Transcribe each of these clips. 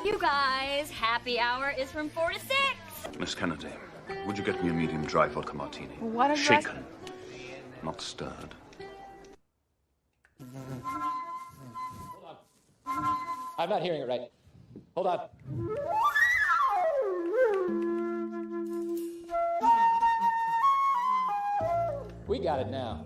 You guys, happy hour is from 4 to 6. Miss Kennedy, would you get me a medium dry vodka martini? What is Shaken, not stirred. I'm not hearing it right. Hold on. We got it now.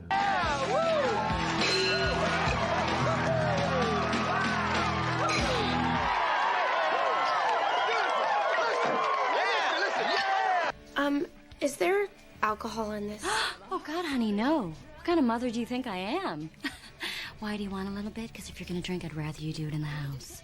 Is there alcohol in this? Oh, God, honey, no. What kind of mother do you think I am? Why do you want a little bit? Because if you're going to drink, I'd rather you do it in the house.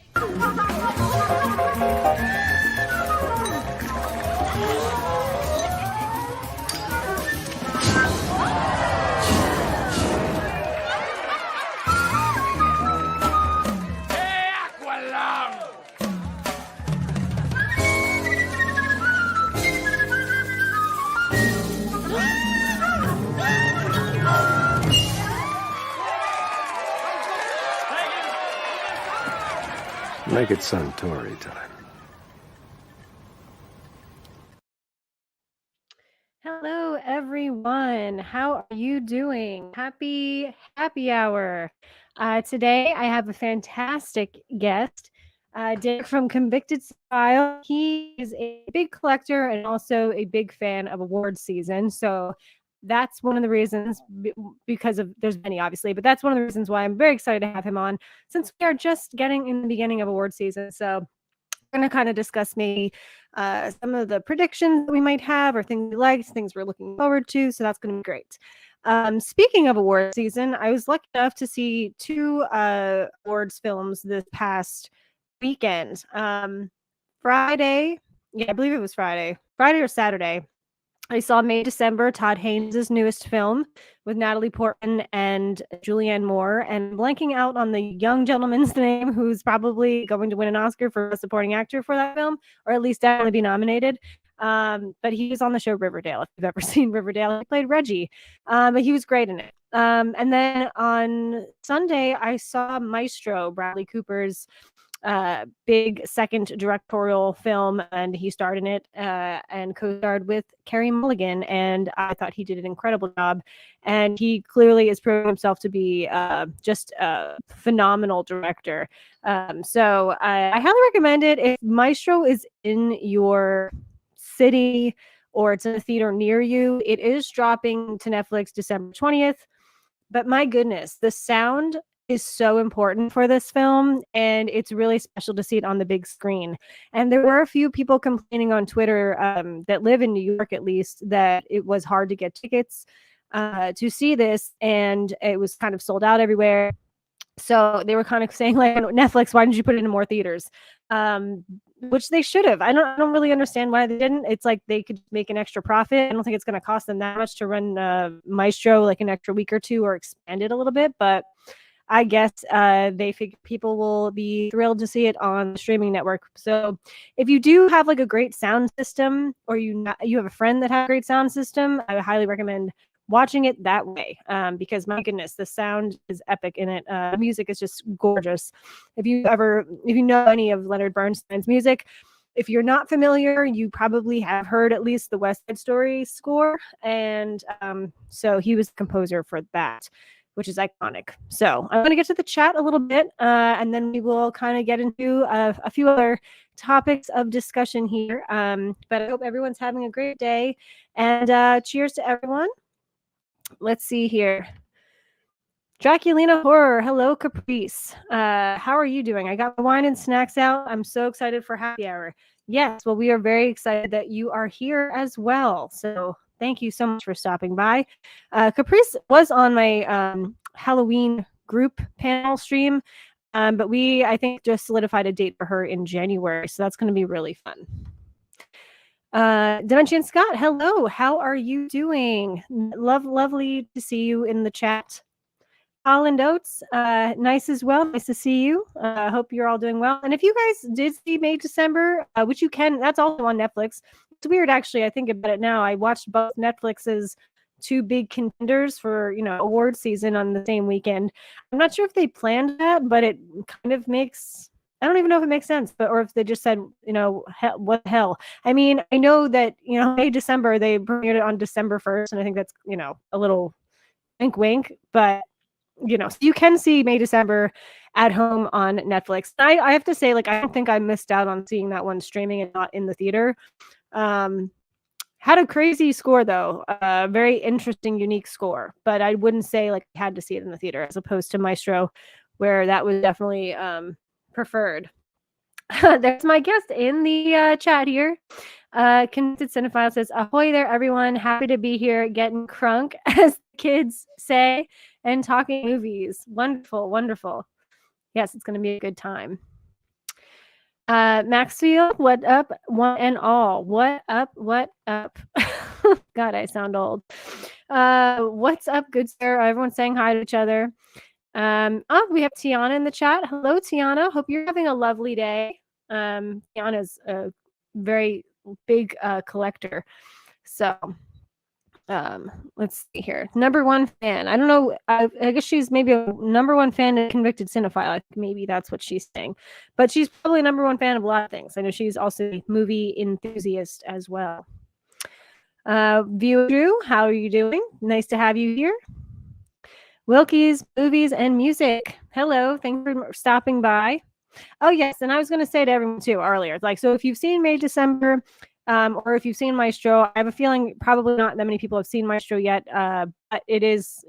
Make it Suntory time. Hello, everyone. How are you doing? Happy hour. Today, I have a fantastic guest, Dick from Convicted Style. He is a big collector and also a big fan of award season. So that's one of the reasons, because of, there's many obviously, but that's one of the reasons why I'm very excited to have him on, since we are just getting in the beginning of award season. So we're going to kind of discuss maybe some of the predictions that we might have, or things we liked, things we're looking forward to. So that's going to be great. Speaking of award season, I was lucky enough to see two awards films this past weekend. Friday, I believe it was Friday or Saturday. I saw May December, Todd Haynes' newest film with Natalie Portman and Julianne Moore, and blanking out on the young gentleman's name who's probably going to win an Oscar for Best Supporting Actor for that film, or at least definitely be nominated. But he was on the show Riverdale. If you've ever seen Riverdale, he played Reggie, but he was great in it. And then on Sunday, I saw Maestro, Bradley Cooper's big second directorial film, and he starred in it and co-starred with Carey Mulligan, and I thought he did an incredible job, and he clearly is proving himself to be just a phenomenal director. So I highly recommend it. If Maestro is in your city or it's in a theater near you, it is dropping to Netflix December 20th. But my goodness, the sound is so important for this film, and it's really special to see it on the big screen. And there were a few people complaining on Twitter that live in New York, at least, that it was hard to get tickets to see this, and it was kind of sold out everywhere. So they were kind of saying, like, Netflix, why didn't you put it in more theaters? Which they should have. I don't really understand why they didn't. It's like they could make an extra profit. I don't think it's going to cost them that much to run Maestro like an extra week or two, or expand it a little bit, but I guess they figure people will be thrilled to see it on the streaming network. So if you do have like a great sound system, or you have a friend that has a great sound system, I would highly recommend watching it that way, because my goodness, the sound is epic in it. The music is just gorgeous. If you know any of Leonard Bernstein's music, if you're not familiar, you probably have heard at least the West Side Story score, and so he was the composer for that, which is iconic. So I'm going to get to the chat a little bit, and then we will kind of get into a few other topics of discussion here. But I hope everyone's having a great day, and cheers to everyone. Let's see here. Draculina Horror, hello Caprice. How are you doing? I got my wine and snacks out. I'm so excited for happy hour. Yes, well, we are very excited that you are here as well. So thank you so much for stopping by. Caprice was on my Halloween group panel stream, but we, I think, just solidified a date for her in January. So that's going to be really fun. Dimension Scott, hello. How are you doing? Lovely to see you in the chat. Holland Oates, nice as well. Nice to see you. Hope you're all doing well. And if you guys did see May December, which you can, that's also on Netflix. It's weird, actually. I think about it now. I watched both Netflix's two big contenders for, award season on the same weekend. I'm not sure if they planned that, but it kind of makes I don't even know if it makes sense, but or if they just said, what the hell? I mean, I know that, May, December, they premiered it on December 1st, and I think that's, a little wink, wink, but, so you can see May, December at home on Netflix. I have to say, like, I don't think I missed out on seeing that one streaming and not in the theater. Had a crazy score, though, very interesting, unique score, but I wouldn't say, like, I had to see it in the theater as opposed to Maestro, where that was definitely preferred. There's my guest in the chat here. Convicted Cinephile says, ahoy there, everyone. Happy to be here getting crunk, as the kids say, and talking movies. Wonderful, wonderful. Yes, it's going to be a good time. Maxfield, what up, one and all? What up, what up? God, I sound old. What's up, good sir? Everyone's saying hi to each other. We have Tiana in the chat. Hello, Tiana. Hope you're having a lovely day. Tiana's a very big collector. So, let's see here. Number one fan. I don't know. I guess she's maybe a number one fan of Convicted Cinephile. I think maybe that's what she's saying. But she's probably a number one fan of a lot of things. I know she's also a movie enthusiast as well. View Drew, how are you doing? Nice to have you here. Wilkie's Movies and Music. Hello, thanks for stopping by. Oh yes, and I was going to say to everyone too earlier, like, so if you've seen May, December, or if you've seen Maestro, I have a feeling probably not that many people have seen Maestro yet, but it is,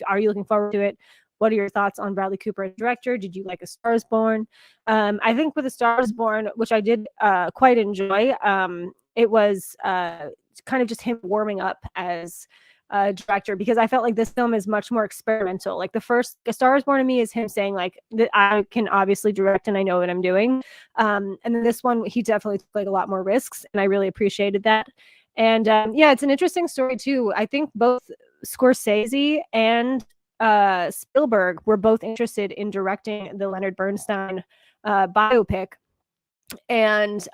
are you looking forward to it? What are your thoughts on Bradley Cooper as director? Did you like A Star is Born? I think with A Star is Born, which I did quite enjoy, it was kind of just him warming up as director, because I felt like this film is much more experimental. Like the first A Star is Born to me is him saying like that I can obviously direct and I know what I'm doing. And then this one, he definitely took like a lot more risks, and I really appreciated that. And it's an interesting story too. I think both Scorsese and Spielberg were both interested in directing the Leonard Bernstein biopic. And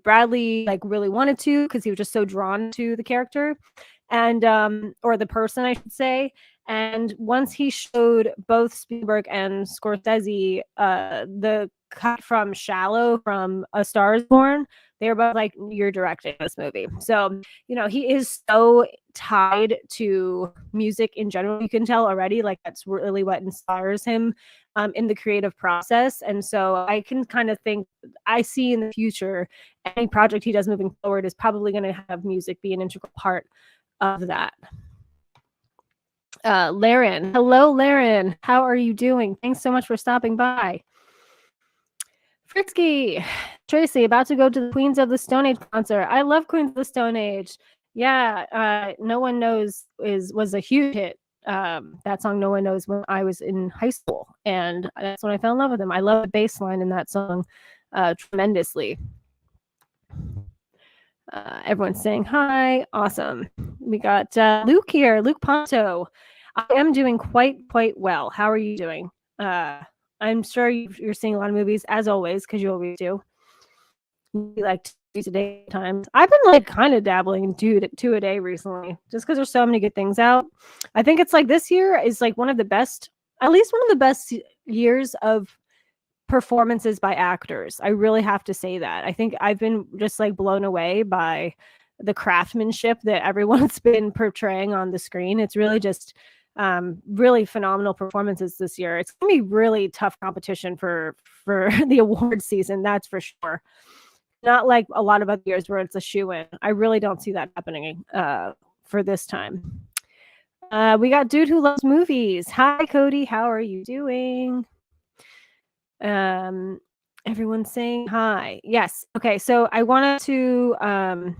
Bradley like really wanted to, because he was just so drawn to the character, and or the person, I should say. And once he showed both Spielberg and Scorsese the cut from Shallow from A Star is Born, they were both like, you're directing this movie. So, he is so tied to music in general. You can tell already, like, that's really what inspires him in the creative process. And so I can kind of think, I see in the future, any project he does moving forward is probably going to have music be an integral part of that. Laren. Hello, Laren. How are you doing? Thanks so much for stopping by. Fritzky. Tracy, about to go to the Queens of the Stone Age concert. I love Queens of the Stone Age. Yeah, No One Knows was a huge hit. That song No One Knows, when I was in high school, and that's when I fell in love with them. I love the bass line in that song tremendously. Everyone's saying hi. Awesome. We got Luke here, Luke Ponto. I am doing quite well. How are you doing? I'm sure you're seeing a lot of movies, as always, because you always do. You like 2 a day times. I've been like kind of dabbling in 2 a day recently, just because there's so many good things out. I think it's like this year is like one of the best years of performances by actors. I really have to say that. I think I've been just like blown away by the craftsmanship that everyone's been portraying on the screen. It's really just really phenomenal performances this year. It's gonna be really tough competition for the award season, that's for sure. Not like a lot of other years where it's a shoe-in. I really don't see that happening for this time. We got Dude Who Loves Movies. Hi, Cody. How are you doing? Everyone's saying hi. Yes. Okay. So I wanted to, I'll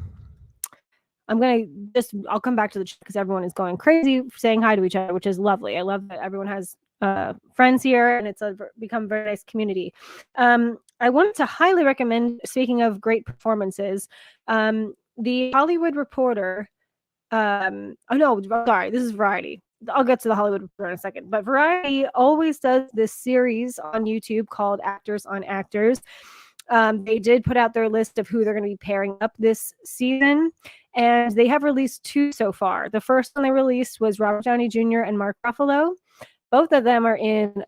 come back to the chat because everyone is going crazy saying hi to each other, which is lovely. I love that everyone has friends here, and it's become a very nice community. I wanted to highly recommend, speaking of great performances, the Hollywood Reporter. Oh no, sorry, this is Variety. I'll get to the Hollywood Reporter in a second, but Variety always does this series on YouTube called Actors on Actors. They did put out their list of who they're going to be pairing up this season, and they have released 2 so far. The first one they released was Robert Downey Jr. and Mark Ruffalo. both of them are in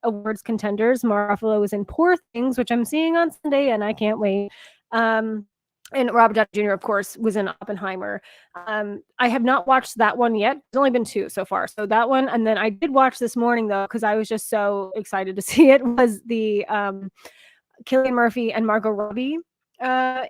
awards contenders. Mark Ruffalo was in Poor Things, which I'm seeing on Sunday, and I can't wait. And Robert Downey Jr., of course, was in Oppenheimer. I have not watched that one yet. There's only been 2 so far. So that one, and then I did watch this morning though, because I was just so excited to see it, was the Cillian Murphy and Margot Robbie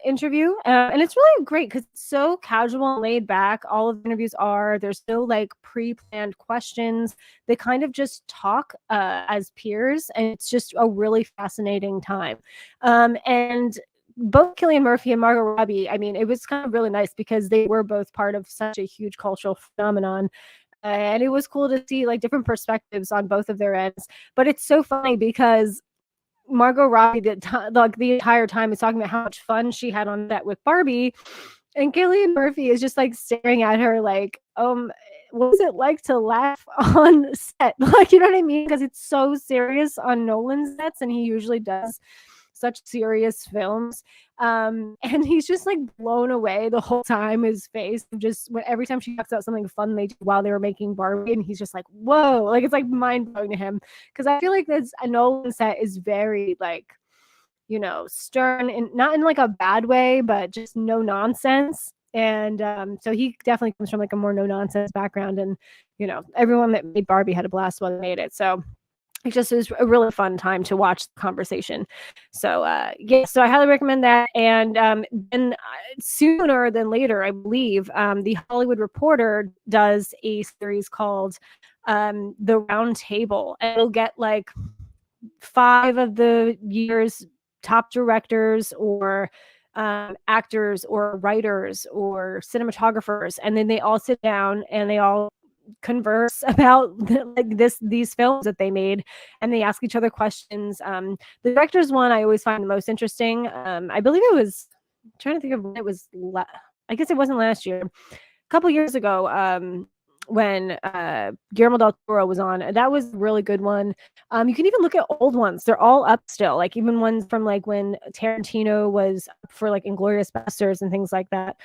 interview. And it's really great because it's so casual and laid back. All of the interviews are, there's no like pre-planned questions. They kind of just talk as peers, and it's just a really fascinating time. And both Cillian Murphy and Margot Robbie, I mean, it was kind of really nice because they were both part of such a huge cultural phenomenon. And it was cool to see like different perspectives on both of their ends. But it's so funny because Margot Robbie, like the entire time, is talking about how much fun she had on set with Barbie, and Cillian Murphy is just like staring at her like, what was it like to laugh on set? Like, you know what I mean? Because it's so serious on Nolan's sets, and he usually does such serious films. And he's just like blown away the whole time. His face just every time she talks about something fun they did while they were making Barbie, and he's just like, whoa, like it's like mind blowing to him. Because I feel like this a Nolan set is very like, you know, stern, and not in like a bad way, but just no nonsense. And so he definitely comes from like a more no nonsense background, and you know, everyone that made Barbie had a blast while they made it. So it just was a really fun time to watch the conversation. So yeah, so I highly recommend that. And then sooner than later, I believe, the Hollywood Reporter does a series called The Round Table, and it'll get like 5 of the year's top directors or actors or writers or cinematographers, and then they all sit down and they all converse about like these films that they made, and they ask each other questions. The director's one I always find the most interesting. I believe it was, I'm trying to think of when it was, I guess it wasn't last year, a couple years ago, when Guillermo del Toro was on. That was a really good one. You can even look at old ones. They're all up still, like even ones from like when Tarantino was up for like Inglourious Basterds and things like that.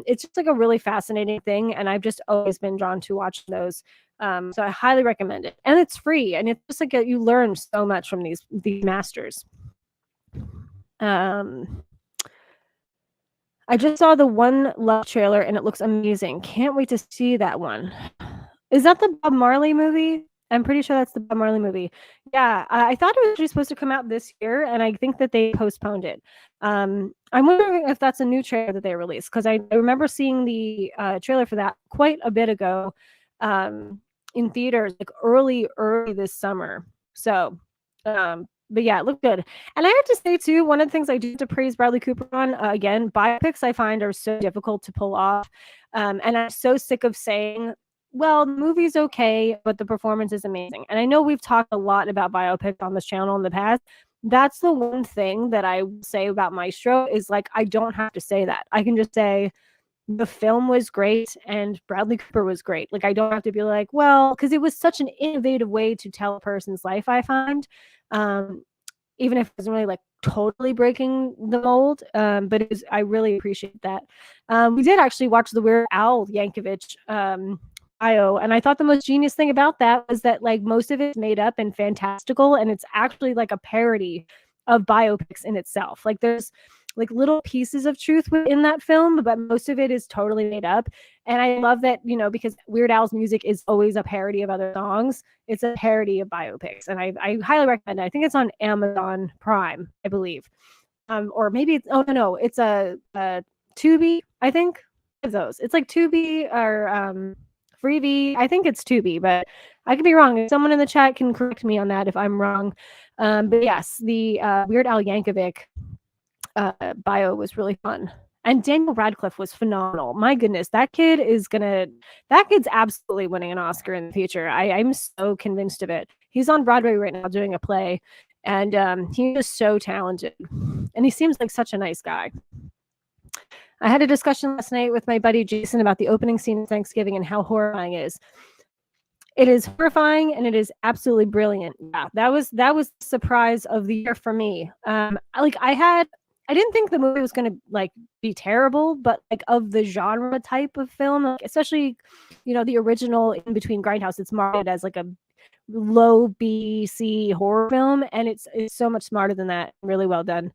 It's just like a really fascinating thing, and I've just always been drawn to watching those. So I highly recommend it, and it's free, and it's just like you learn so much from these masters. I just saw the One Love trailer and it looks amazing. Can't wait to see that one. Is that the Bob Marley movie? I'm pretty sure that's the Bob Marley movie. Yeah, I thought it was actually supposed to come out this year, and I think that they postponed it. I'm wondering if that's a new trailer that they released, because I remember seeing the trailer for that quite a bit ago in theaters, like early this summer. So, but yeah, it looked good. And I have to say too, one of the things I do have to praise Bradley Cooper on, again, biopics I find are so difficult to pull off. And I'm so sick of saying, well, the movie's okay, but the performance is amazing. And I know we've talked a lot about biopics on this channel in the past. That's the one thing that I say about Maestro is like, I don't have to say that. I can just say the film was great and Bradley Cooper was great. Like, I don't have to be like, well, because it was such an innovative way to tell a person's life, I find. Even if it wasn't really like totally breaking the mold, but it was, I really appreciate that. We did actually watch the Weird Al Yankovic bio, and I thought the most genius thing about that was that like most of it's made up and fantastical, and it's actually like a parody of biopics in itself. Like there's like little pieces of truth within that film, but most of it is totally made up. And I love that, you know, because Weird Al's music is always a parody of other songs. It's a parody of biopics, and I highly recommend it. I think it's on Amazon Prime, I believe, or maybe it's, oh no, it's a Tubi. I think of those. It's like Tubi or Freevee. I think it's Tubi, but I could be wrong. If someone in the chat can correct me on that if I'm wrong. But yes, the Weird Al Yankovic bio was really fun. And Daniel Radcliffe was phenomenal. My goodness, that kid's absolutely winning an Oscar in the future. I'm so convinced of it. He's on Broadway right now doing a play, and he's just so talented. And he seems like such a nice guy. I had a discussion last night with my buddy Jason about the opening scene of Thanksgiving and how horrifying it is. It is horrifying and it is absolutely brilliant. Yeah, that was the surprise of the year for me. I didn't think the movie was going to like be terrible, but like of the genre type of film, like, especially, you know, the original In Between Grindhouse, it's marketed as like a low B, C horror film, and it's so much smarter than that. Really well done.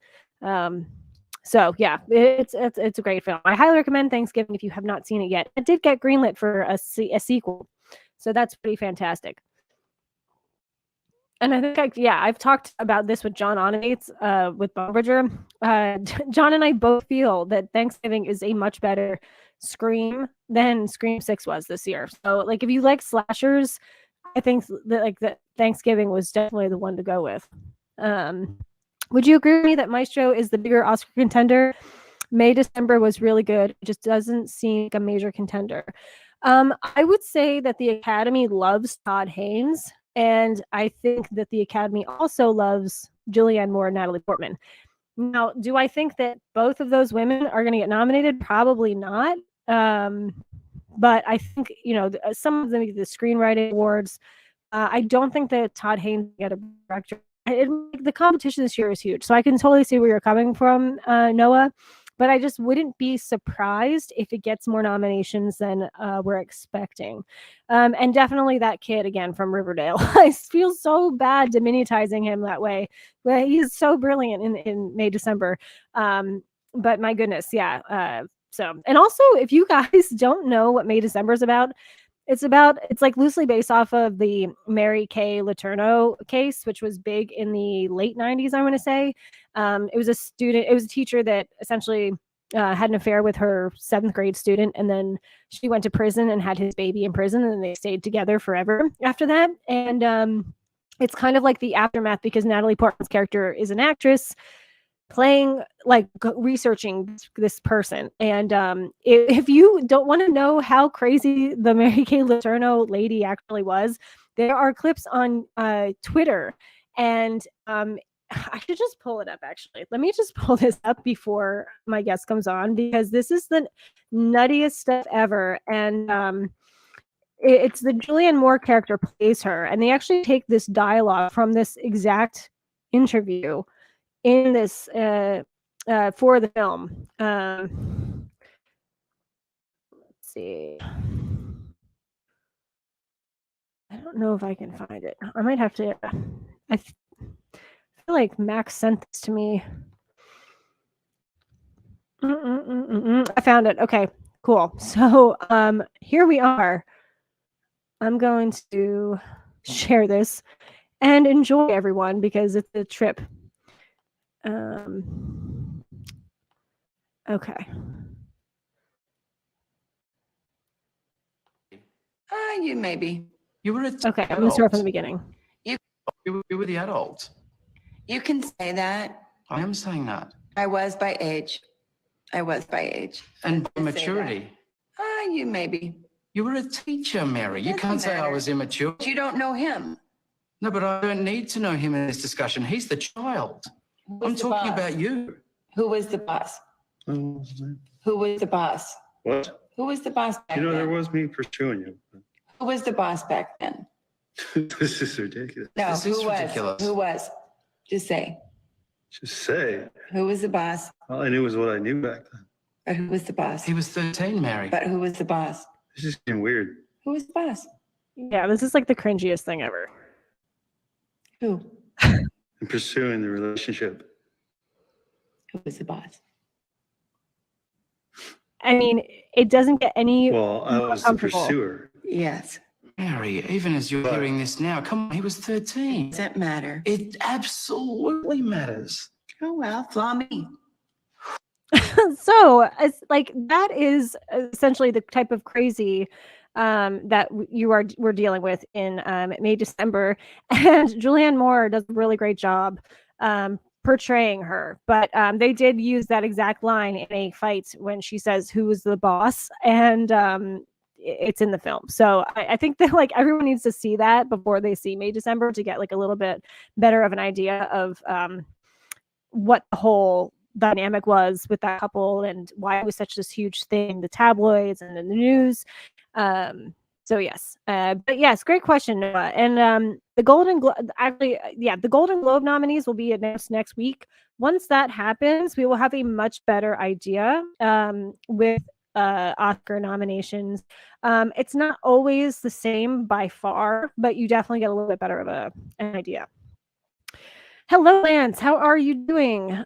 So yeah, it's a great film. I highly recommend Thanksgiving if you have not seen it yet. It did get greenlit for a sequel, so that's pretty fantastic. And I think I've talked about this with John Onates, with Bombridger. John and I both feel that Thanksgiving is a much better Scream than Scream 6 was this year. So like if you like slashers, I think that Thanksgiving was definitely the one to go with. Would you agree with me that Maestro is the bigger Oscar contender? May December was really good. It just doesn't seem like a major contender. I would say that the Academy loves Todd Haynes, and I think that the Academy also loves Julianne Moore and Natalie Portman. Now, do I think that both of those women are going to get nominated? Probably not. But I think, some of them get the screenwriting awards. I don't think that Todd Haynes get a director. The competition this year is huge, so I can totally see where you're coming from, Noah. But I just wouldn't be surprised if it gets more nominations than we're expecting. And definitely that kid again from Riverdale. I feel so bad diminutizing him that way. But he's so brilliant in May, December. But my goodness, yeah. And also, if you guys don't know what May, December is about, it's like loosely based off of the Mary Kay Letourneau case, which was big in the late 90s, I want to say. It was a teacher that essentially had an affair with her 7th grade student, and then she went to prison and had his baby in prison, and they stayed together forever after that. And it's kind of like the aftermath, because Natalie Portman's character is an actress playing, researching this person. And if you don't want to know how crazy the Mary Kay Letourneau lady actually was, there are clips on Twitter, and I should just pull it up. Actually, let me just pull this up before my guest comes on, because this is the nuttiest stuff ever. And it's the Julianne Moore character plays her, and they actually take this dialogue from this exact interview in this for the film. Let's see. I don't know if I can find it. I might have to. I feel like Max sent this to me. I found it. Okay, cool. So here we are. I'm going to share this and enjoy, everyone, because it's a trip. Okay. You maybe. You were Okay, I'm going to start from the beginning. You were the adult. You can say that. I am saying that. I was by age. And by maturity. You maybe. You were a teacher, Mary. You can't say I was immature. You don't know him. No, but I don't need to know him in this discussion. He's the child. I'm talking about you. Who was the boss? Who was the boss? What? Who was the boss back then? There was me pursuing you. Who was the boss back then? This is ridiculous. No, This is ridiculous. Who was? Just say. Just say. Who was the boss? All I knew was what I knew back then. But who was the boss? He was 13, Mary. But who was the boss? This is getting weird. Who was the boss? Yeah, this is like the cringiest thing ever. Who? I'm pursuing the relationship. Who was the boss? I mean, it doesn't get any. Well, I was the pursuer. Yes. Mary, even as you're hearing this now, come on, he was 13. Does that matter? It absolutely matters. Oh, well, flaw me. So it's like that is essentially the type of crazy that we're dealing with in May, December, and Julianne Moore does a really great job portraying her. But they did use that exact line in a fight when she says, "Who was the boss?" and it's in the film. So I think that like everyone needs to see that before they see May, December to get like a little bit better of an idea of what the whole dynamic was with that couple and why it was such this huge thing, the tabloids and in the news. So yes, but yes, great question, Noah. And the Golden Globe nominees will be announced next week. Once that happens, we will have a much better idea with Oscar nominations. It's not always the same by far, but you definitely get a little bit better of an idea. Hello, Lance. How are you doing?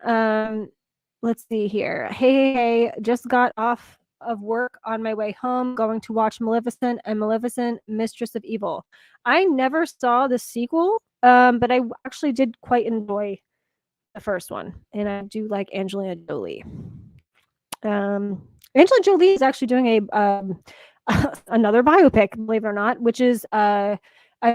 Let's see here. Hey, just got off of work on my way home, going to watch Maleficent and Maleficent, Mistress of Evil. I never saw the sequel, but I actually did quite enjoy the first one, and I do like Angelina Jolie. Angelina Jolie is actually doing a another biopic, believe it or not, which is I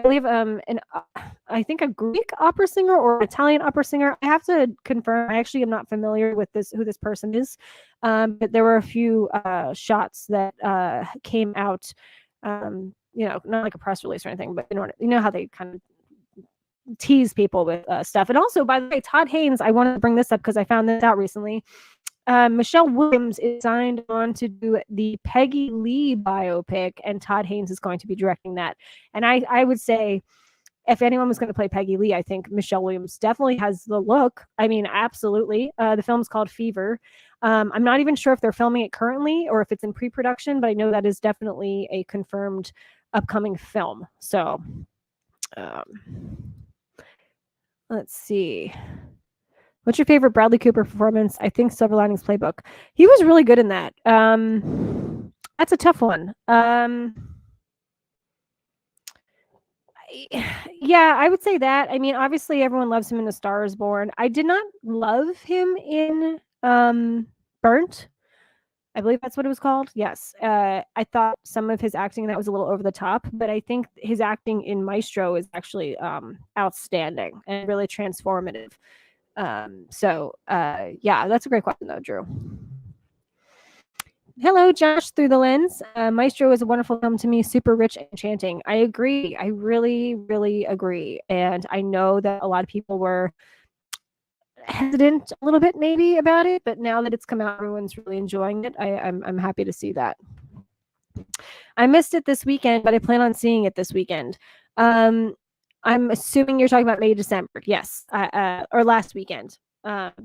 believe I think a Greek opera singer or an Italian opera singer. I have to confirm. I actually am not familiar with who this person is, but there were a few shots that came out. Not like a press release or anything, but you know how they kind of tease people with stuff. And also, by the way, Todd Haynes, I wanted to bring this up because I found this out recently. Michelle Williams is signed on to do the Peggy Lee biopic, and Todd Haynes is going to be directing that. And I would say, if anyone was going to play Peggy Lee, I think Michelle Williams definitely has the look. I mean, absolutely. The film's called Fever. I'm not even sure if they're filming it currently or if it's in pre-production, but I know that is definitely a confirmed upcoming film. So, let's see. What's your favorite Bradley Cooper performance? I think Silver Linings Playbook. He was really good in that. That's a tough one. Yeah, I would say that. I mean, obviously everyone loves him in A Star Is Born. I did not love him in Burnt. I believe that's what it was called. Yes. I thought some of his acting in that was a little over the top, but I think his acting in Maestro is actually outstanding and really transformative. Yeah, that's a great question though, Drew. Hello, Josh, through the lens. Maestro is a wonderful film to me, super rich and enchanting. I agree. I really, really agree. And I know that a lot of people were hesitant a little bit maybe about it, but now that it's come out, everyone's really enjoying it. I'm happy to see that. I missed it this weekend, but I plan on seeing it this weekend. I'm assuming you're talking about May, December. Yes. Or last weekend.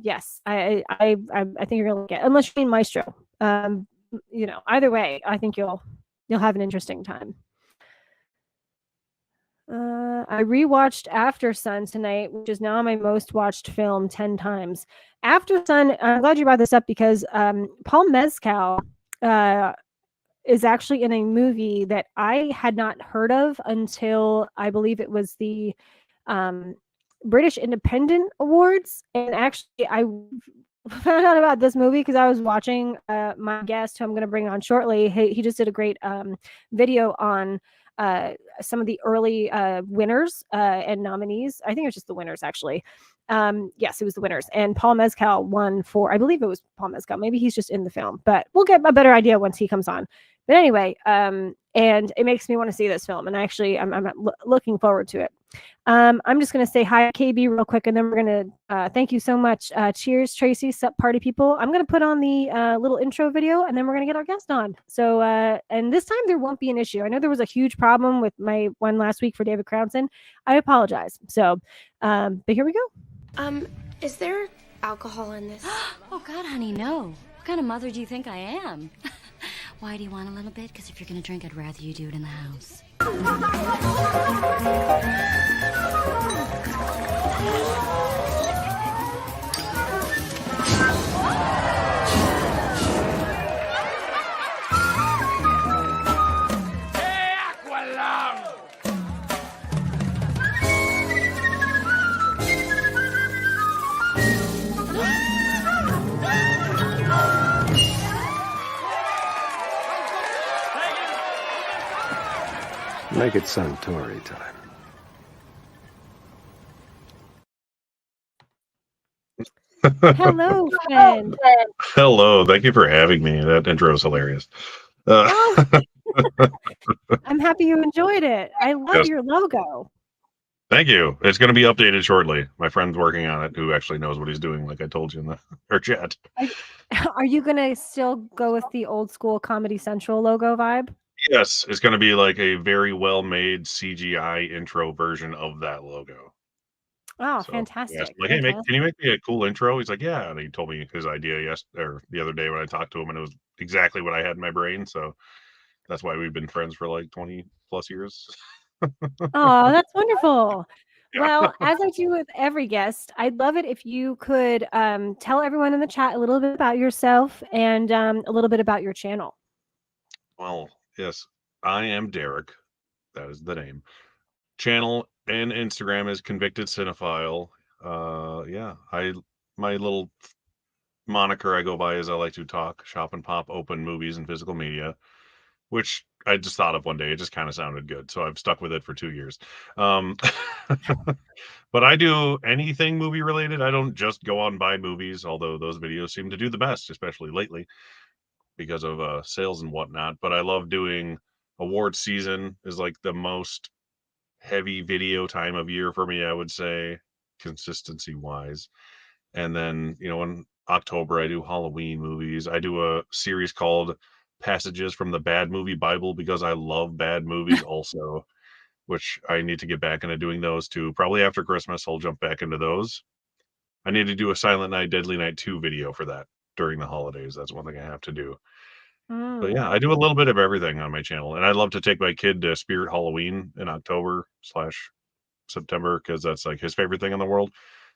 Yes. I think you're gonna get, unless you mean Maestro. Either way, I think you'll have an interesting time. I rewatched After Sun tonight, which is now my most watched film 10 times. After Sun, I'm glad you brought this up because Paul Mescal is actually in a movie that I had not heard of until I believe it was the British Independent Awards. And actually, I found out about this movie because I was watching my guest, who I'm going to bring on shortly. He just did a great video on some of the early winners and nominees. I think it was just the winners, actually. Yes, it was the winners. And Paul Mescal won for, I believe it was Paul Mescal. Maybe he's just in the film, but we'll get a better idea once he comes on. But anyway, and it makes me want to see this film. And actually, I'm looking forward to it. I'm just going to say hi, KB, real quick, and then we're going to thank you so much. Cheers, Tracy, sup, party people. I'm going to put on the little intro video, and then we're going to get our guest on. So, and this time there won't be an issue. I know there was a huge problem with my one last week for David Crownson. I apologize. So, but here we go. Is there alcohol in this? Oh, God, honey, no. What kind of mother do you think I am? Why do you want a little bit? Because if you're going to drink, I'd rather you do it in the house. Make it Suntory time. Hello, friend. Hello. Thank you for having me. That intro is hilarious. Oh, I'm happy you enjoyed it. I love your logo. Thank you. It's going to be updated shortly. My friend's working on it, who actually knows what he's doing, like I told you in our chat. Are you going to still go with the old school Comedy Central logo vibe? Yes, it's going to be like a very well-made CGI intro version of that logo. Oh, So I asked fantastic. him, like, hey, can you make me a cool intro? He's like, yeah. And he told me his idea or the other day when I talked to him, and it was exactly what I had in my brain. So that's why we've been friends for like 20 plus years. Oh, that's wonderful. Yeah. Well, as I do with every guest, I'd love it if you could tell everyone in the chat a little bit about yourself and a little bit about your channel. Well, yes, I am Derek. That is the name. Channel and Instagram is Convicted Cinephile. Yeah, my little moniker I go by is I like to talk, shop, and pop open movies and physical media, which I just thought of one day. It just kind of sounded good, so I've stuck with it for 2 years. Um, but I do anything movie related. I don't just go on buy movies, although those videos seem to do the best, especially lately because of sales and whatnot. But I love doing award season is like the most heavy video time of year for me, I would say, consistency wise. And then, in October, I do Halloween movies. I do a series called Passages from the Bad Movie Bible because I love bad movies also, which I need to get back into doing those too. Probably after Christmas, I'll jump back into those. I need to do a Silent Night, Deadly Night 2 video for that during the holidays. That's one thing I have to do. But yeah, I do a little bit of everything on my channel. And I'd love to take my kid to Spirit Halloween in October/September because that's like his favorite thing in the world.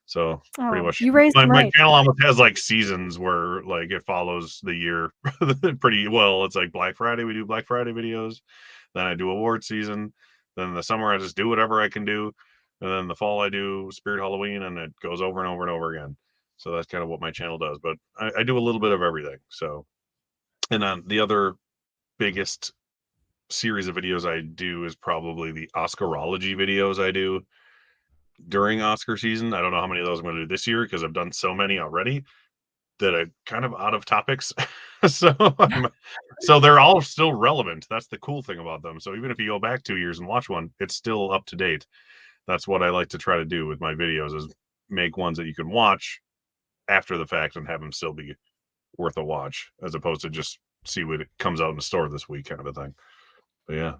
So pretty much You raised him my right. channel almost has like seasons where like it follows the year pretty well. It's like Black Friday, we do Black Friday videos. Then I do award season. Then in the summer, I just do whatever I can do. And then the fall, I do Spirit Halloween, and it goes over and over and over again. So that's kind of what my channel does. But I do a little bit of everything. So, and then the other biggest series of videos I do is probably the Oscarology videos I do during Oscar season. I don't know how many of those I'm going to do this year because I've done so many already that I'm kind of out of topics. so so they're all still relevant. That's the cool thing about them. So even if you go back 2 years and watch one, it's still up to date. That's what I like to try to do with my videos is make ones that you can watch after the fact and have them still be worth a watch as opposed to just see what it comes out in the store this week kind of a thing. But yeah.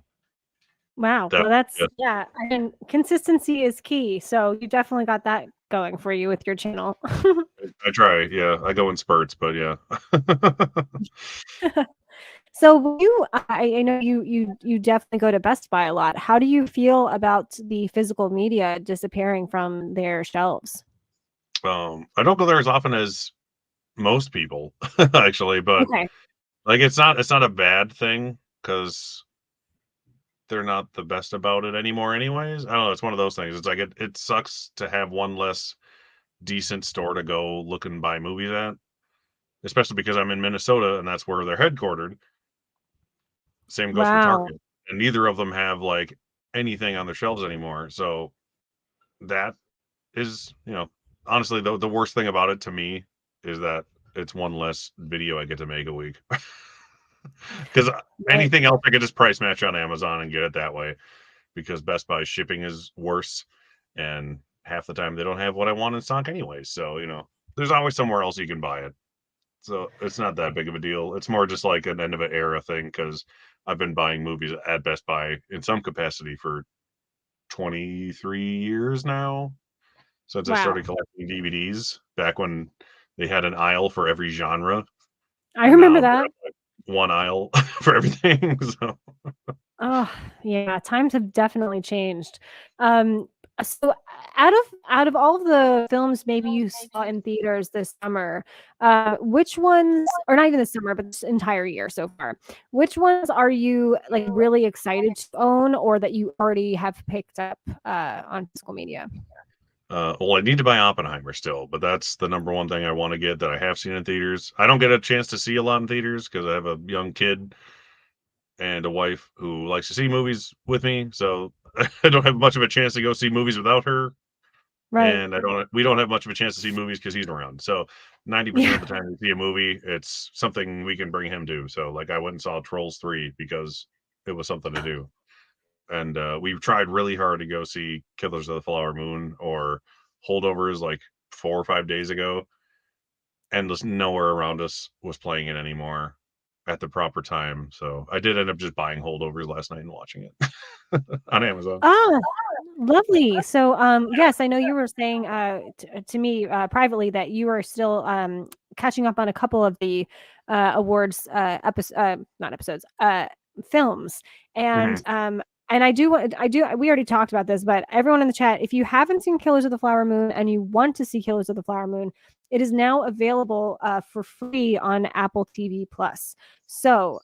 Wow. That, Well, that's, yeah. yeah, I mean, consistency is key. So you definitely got that going for you with your channel. I try. Yeah. I go in spurts, but yeah. So I know you definitely go to Best Buy a lot. How do you feel about the physical media disappearing from their shelves? I don't go there as often as most people actually, but Okay. like it's not a bad thing because they're not the best about it anymore anyways. I don't know, it's one of those things. It's like it sucks to have one less decent store to go look and buy movies at, especially because I'm in Minnesota and that's where they're headquartered. Same goes for Wow. Target, and neither of them have like anything on their shelves anymore. So that is, honestly, the worst thing about it to me is that it's one less video I get to make a week. Because Right. anything else I could just price match on Amazon and get it that way. Because Best Buy shipping is worse, and half the time they don't have what I want in stock anyway. So there's always somewhere else you can buy it. So it's not that big of a deal. It's more just like an end of an era thing because I've been buying movies at Best Buy in some capacity for 23 years now. Since I Wow. started collecting DVDs back when they had an aisle for every genre. I And remember now that. one aisle for everything. So Oh, yeah, times have definitely changed. So out of all of the films maybe you saw in theaters this summer, which ones, or not even this summer, but this entire year so far, which ones are you like really excited to own or that you already have picked up on physical media? well, I need to buy Oppenheimer still, but that's the number one thing I want to get that I have seen in theaters. I don't get a chance to see a lot in theaters because I have a young kid and a wife who likes to see movies with me, so I don't have much of a chance to go see movies without her. Right. And we don't have much of a chance to see movies because he's around. So 90% Yeah. of the time we see a movie, it's something we can bring him to. So like I went and saw Trolls 3 because it was something to do. And we've tried really hard to go see Killers of the Flower Moon or Holdovers like 4 or 5 days ago, and just nowhere around us was playing it anymore at the proper time. So I did end up just buying Holdovers last night and watching it on Amazon. Ah, Lovely. So, yes, I know you were saying to me privately that you are still catching up on a couple of the awards not episodes, films, Mhm. and we already talked about this, but everyone in the chat, if you haven't seen Killers of the Flower Moon and you want to see Killers of the Flower Moon, it is now available for free on Apple TV Plus. So,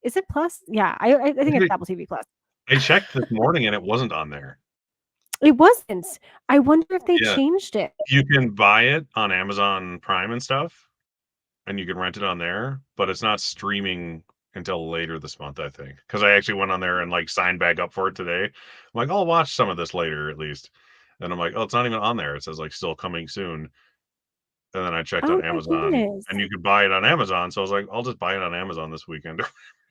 is it Plus? Yeah, I think it's Apple TV Plus. I checked this morning and it wasn't on there. It wasn't. I wonder if they Yeah. changed it. You can buy it on Amazon Prime and stuff, and you can rent it on there, but it's not streaming until later this month, I think. Because I actually went on there and like signed back up for it today. I'm like, I'll watch some of this later at least. And I'm like, oh, it's not even on there. It says like still coming soon. And then I checked Oh on my Amazon goodness. and you could buy it on Amazon. So I was like, I'll just buy it on Amazon this weekend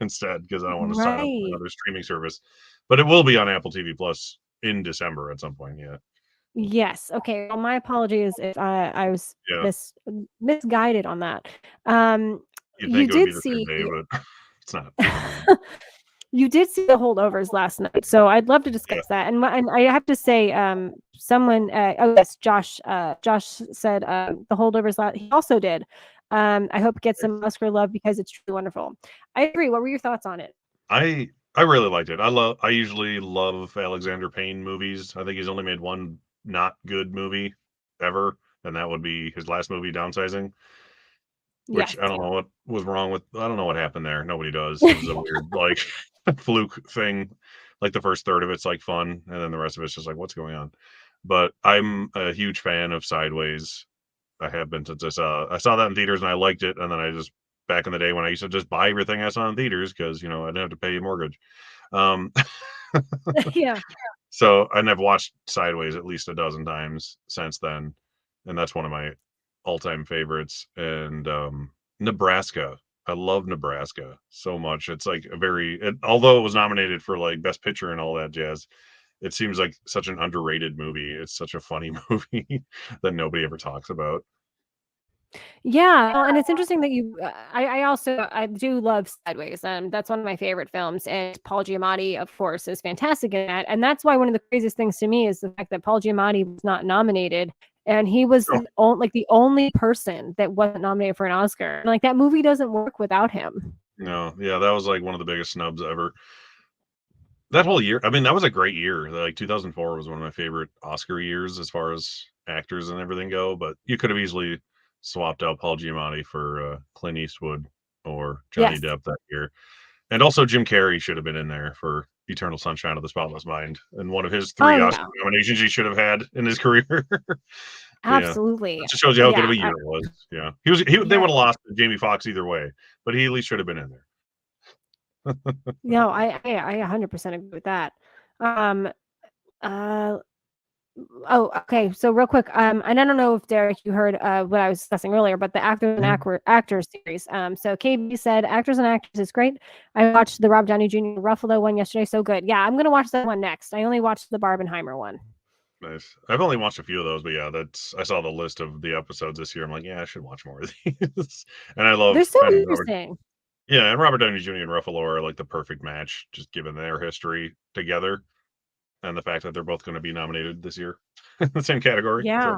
instead because I don't want to sign up for Right. another streaming service. But it will be on Apple TV Plus in December at some point. Yeah. Yes. Okay. Well, my apologies if I was Yeah. misguided on that. You'd You think it would be did the see same day, but it's not for some reason. you did see the holdovers last night, so I'd love to discuss that. And I have to say, someone, oh yes, Josh said the holdovers. He also did. I hope it gets some Oscar love because it's truly wonderful. I agree. What were your thoughts on it? I really liked it. I usually love Alexander Payne movies. I think he's only made one not good movie ever, and that would be his last movie, Downsizing. Yes. Which I don't know what was wrong with. I don't know what happened there. Nobody does. It was a weird like fluke thing. Like the first third of it's like fun, and then the rest of it's just like what's going on. But I'm a huge fan of Sideways. I have been since I saw that in theaters and I liked it, and then I just back in the day when I used to just buy everything I saw in theaters because I didn't have to pay a mortgage. Um, Yeah. so and I've watched Sideways at least a dozen times since then, and that's one of my all-time favorites. And Nebraska, I love Nebraska so much. It's like although it was nominated for like Best Picture and all that jazz, it seems like such an underrated movie. It's such a funny movie that nobody ever talks about. Yeah, well, and it's interesting that I do love Sideways. That's one of my favorite films, and Paul Giamatti, of course, is fantastic in that. And that's why one of the craziest things to me is the fact that Paul Giamatti was not nominated, and he was the only person that wasn't nominated for an Oscar. And, like, that movie doesn't work without him. No, yeah, that was like one of the biggest snubs ever. That whole year, I mean, that was a great year. Like 2004 was one of my favorite Oscar years as far as actors and everything go. But you could have easily swapped out Paul Giamatti for Clint Eastwood or Johnny Yes. Depp that year. And also Jim Carrey should have been in there for Eternal Sunshine of the Spotless Mind, and one of his three Oscar nominations he should have had in his career. Absolutely. Yeah, it just shows you how good of a year it was. Yeah, they would have lost to Jamie Foxx either way, but he at least should have been in there. No, I 100% agree with that. Oh, okay. So real quick, and I don't know if Derek, you heard what I was discussing earlier, but the Actors and Actors series. So KB said Actors and Actors is great. I watched the Rob Downey Jr. Ruffalo one yesterday, so good. Yeah, I'm gonna watch that one next. I only watched the Barbenheimer one. Nice. I've only watched a few of those, but yeah, I saw the list of the episodes this year. I'm like, yeah, I should watch more of these. And I love They're so interesting. Yeah, and Robert Downey Jr. and Ruffalo are like the perfect match, just given their history together and the fact that they're both going to be nominated this year in the same category. Yeah.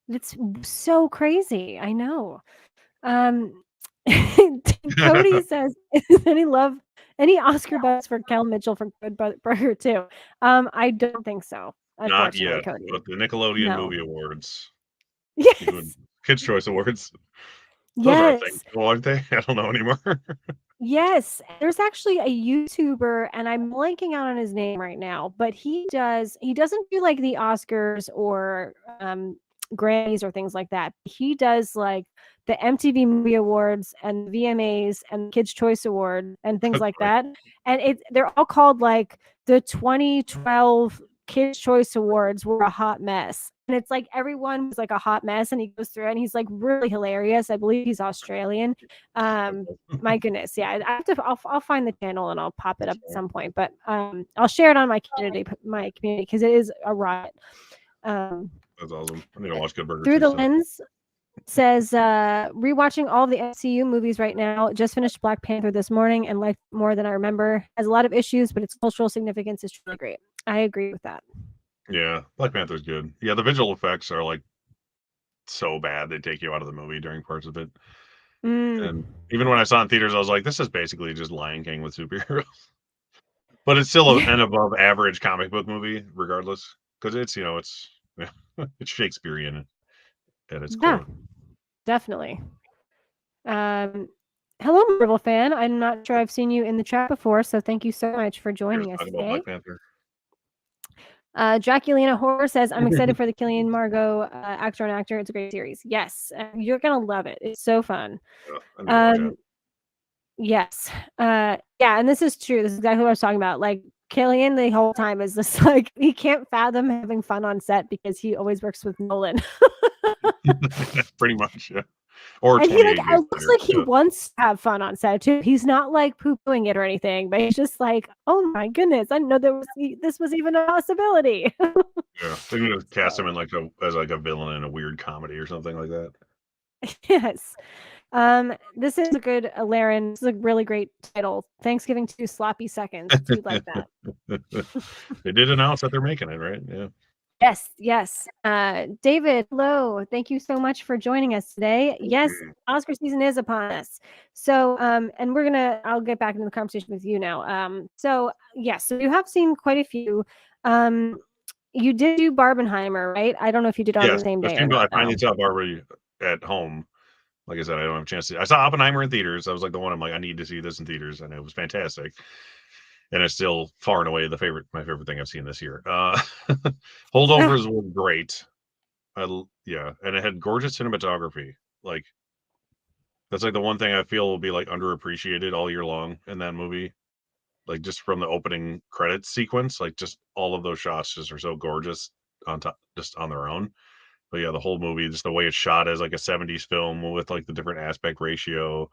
So. It's so crazy. I know. Cody says, any Oscar buzz for Kel Mitchell for Good Burger too? I don't think so. Not Unfortunately, yet, Cody. but the Nickelodeon Movie Awards. Yes. Kids' Choice Awards. Those Yes. are a thing. Oh, aren't they? I don't know anymore. Yes. There's actually a YouTuber, and I'm blanking out on his name right now, but he doesn't do like the Oscars or Grammys or things like that. He does like the MTV Movie Awards and the VMAs and the Kids' Choice Award and things like that. And they're all called like the 2012 Kids' Choice Awards were a hot mess. And it's like everyone was like a hot mess, and he goes through it, and he's like really hilarious. I believe he's Australian. My goodness, yeah. I'll find the channel and I'll pop it up at some point. But I'll share it on my community because it is a riot. That's awesome. I need to watch Good Burger. Through the Lens says rewatching all of the MCU movies right now. Just finished Black Panther this morning and liked more than I remember. Has a lot of issues, but its cultural significance is truly great. I agree with that. Yeah, Black Panther's good. Yeah, the visual effects are like so bad they take you out of the movie during parts of it. And even when I saw it in theaters, I was like, this is basically just Lion King with superheroes. But it's still an above average comic book movie, regardless, because it's it's Shakespearean at its Yeah, core. definitely. Hello, Marvel fan. I'm not sure I've seen you in the chat before, so thank you so much for joining us Talking about today. Black Panther. Draculina Horror says, I'm excited for the Killian Margot actor on actor. It's a great series. Yes, you're going to love it. It's so fun. Yes. Yeah, and this is true. This is exactly what I was talking about. Like, Killian the whole time is this like, he can't fathom having fun on set because he always works with Nolan. Pretty much, yeah. Or and he like, 28 it looks like he wants to have fun on set too. He's not like poo-pooing it or anything, but he's just like, oh my goodness, I didn't know this was even a possibility. Yeah, they're gonna cast him in as a villain in a weird comedy or something like that. Yes. This is a good Laren. This is a really great title. Thanksgiving 2 Sloppy Seconds. Do you like that? They did announce that they're making it, right? Yeah. Yes. David, hello. Thank you so much for joining us today. Yes, Oscar season is upon us. So, and I'll get back into the conversation with you now. So you have seen quite a few. You did do Barbenheimer, right? I don't know if you did on the same day or not. I finally saw Barbara at home. Like I said, I don't have a chance to. I saw Oppenheimer in theaters. That was like the one I'm like, I need to see this in theaters, and it was fantastic. And it's still far and away my favorite thing I've seen this year. Holdovers were great. And it had gorgeous cinematography. Like, that's like the one thing I feel will be like underappreciated all year long in that movie. Like, just from the opening credits sequence, like just all of those shots just are so gorgeous on top, just on their own. But yeah, the whole movie, just the way it's shot as like a 70s film with like the different aspect ratio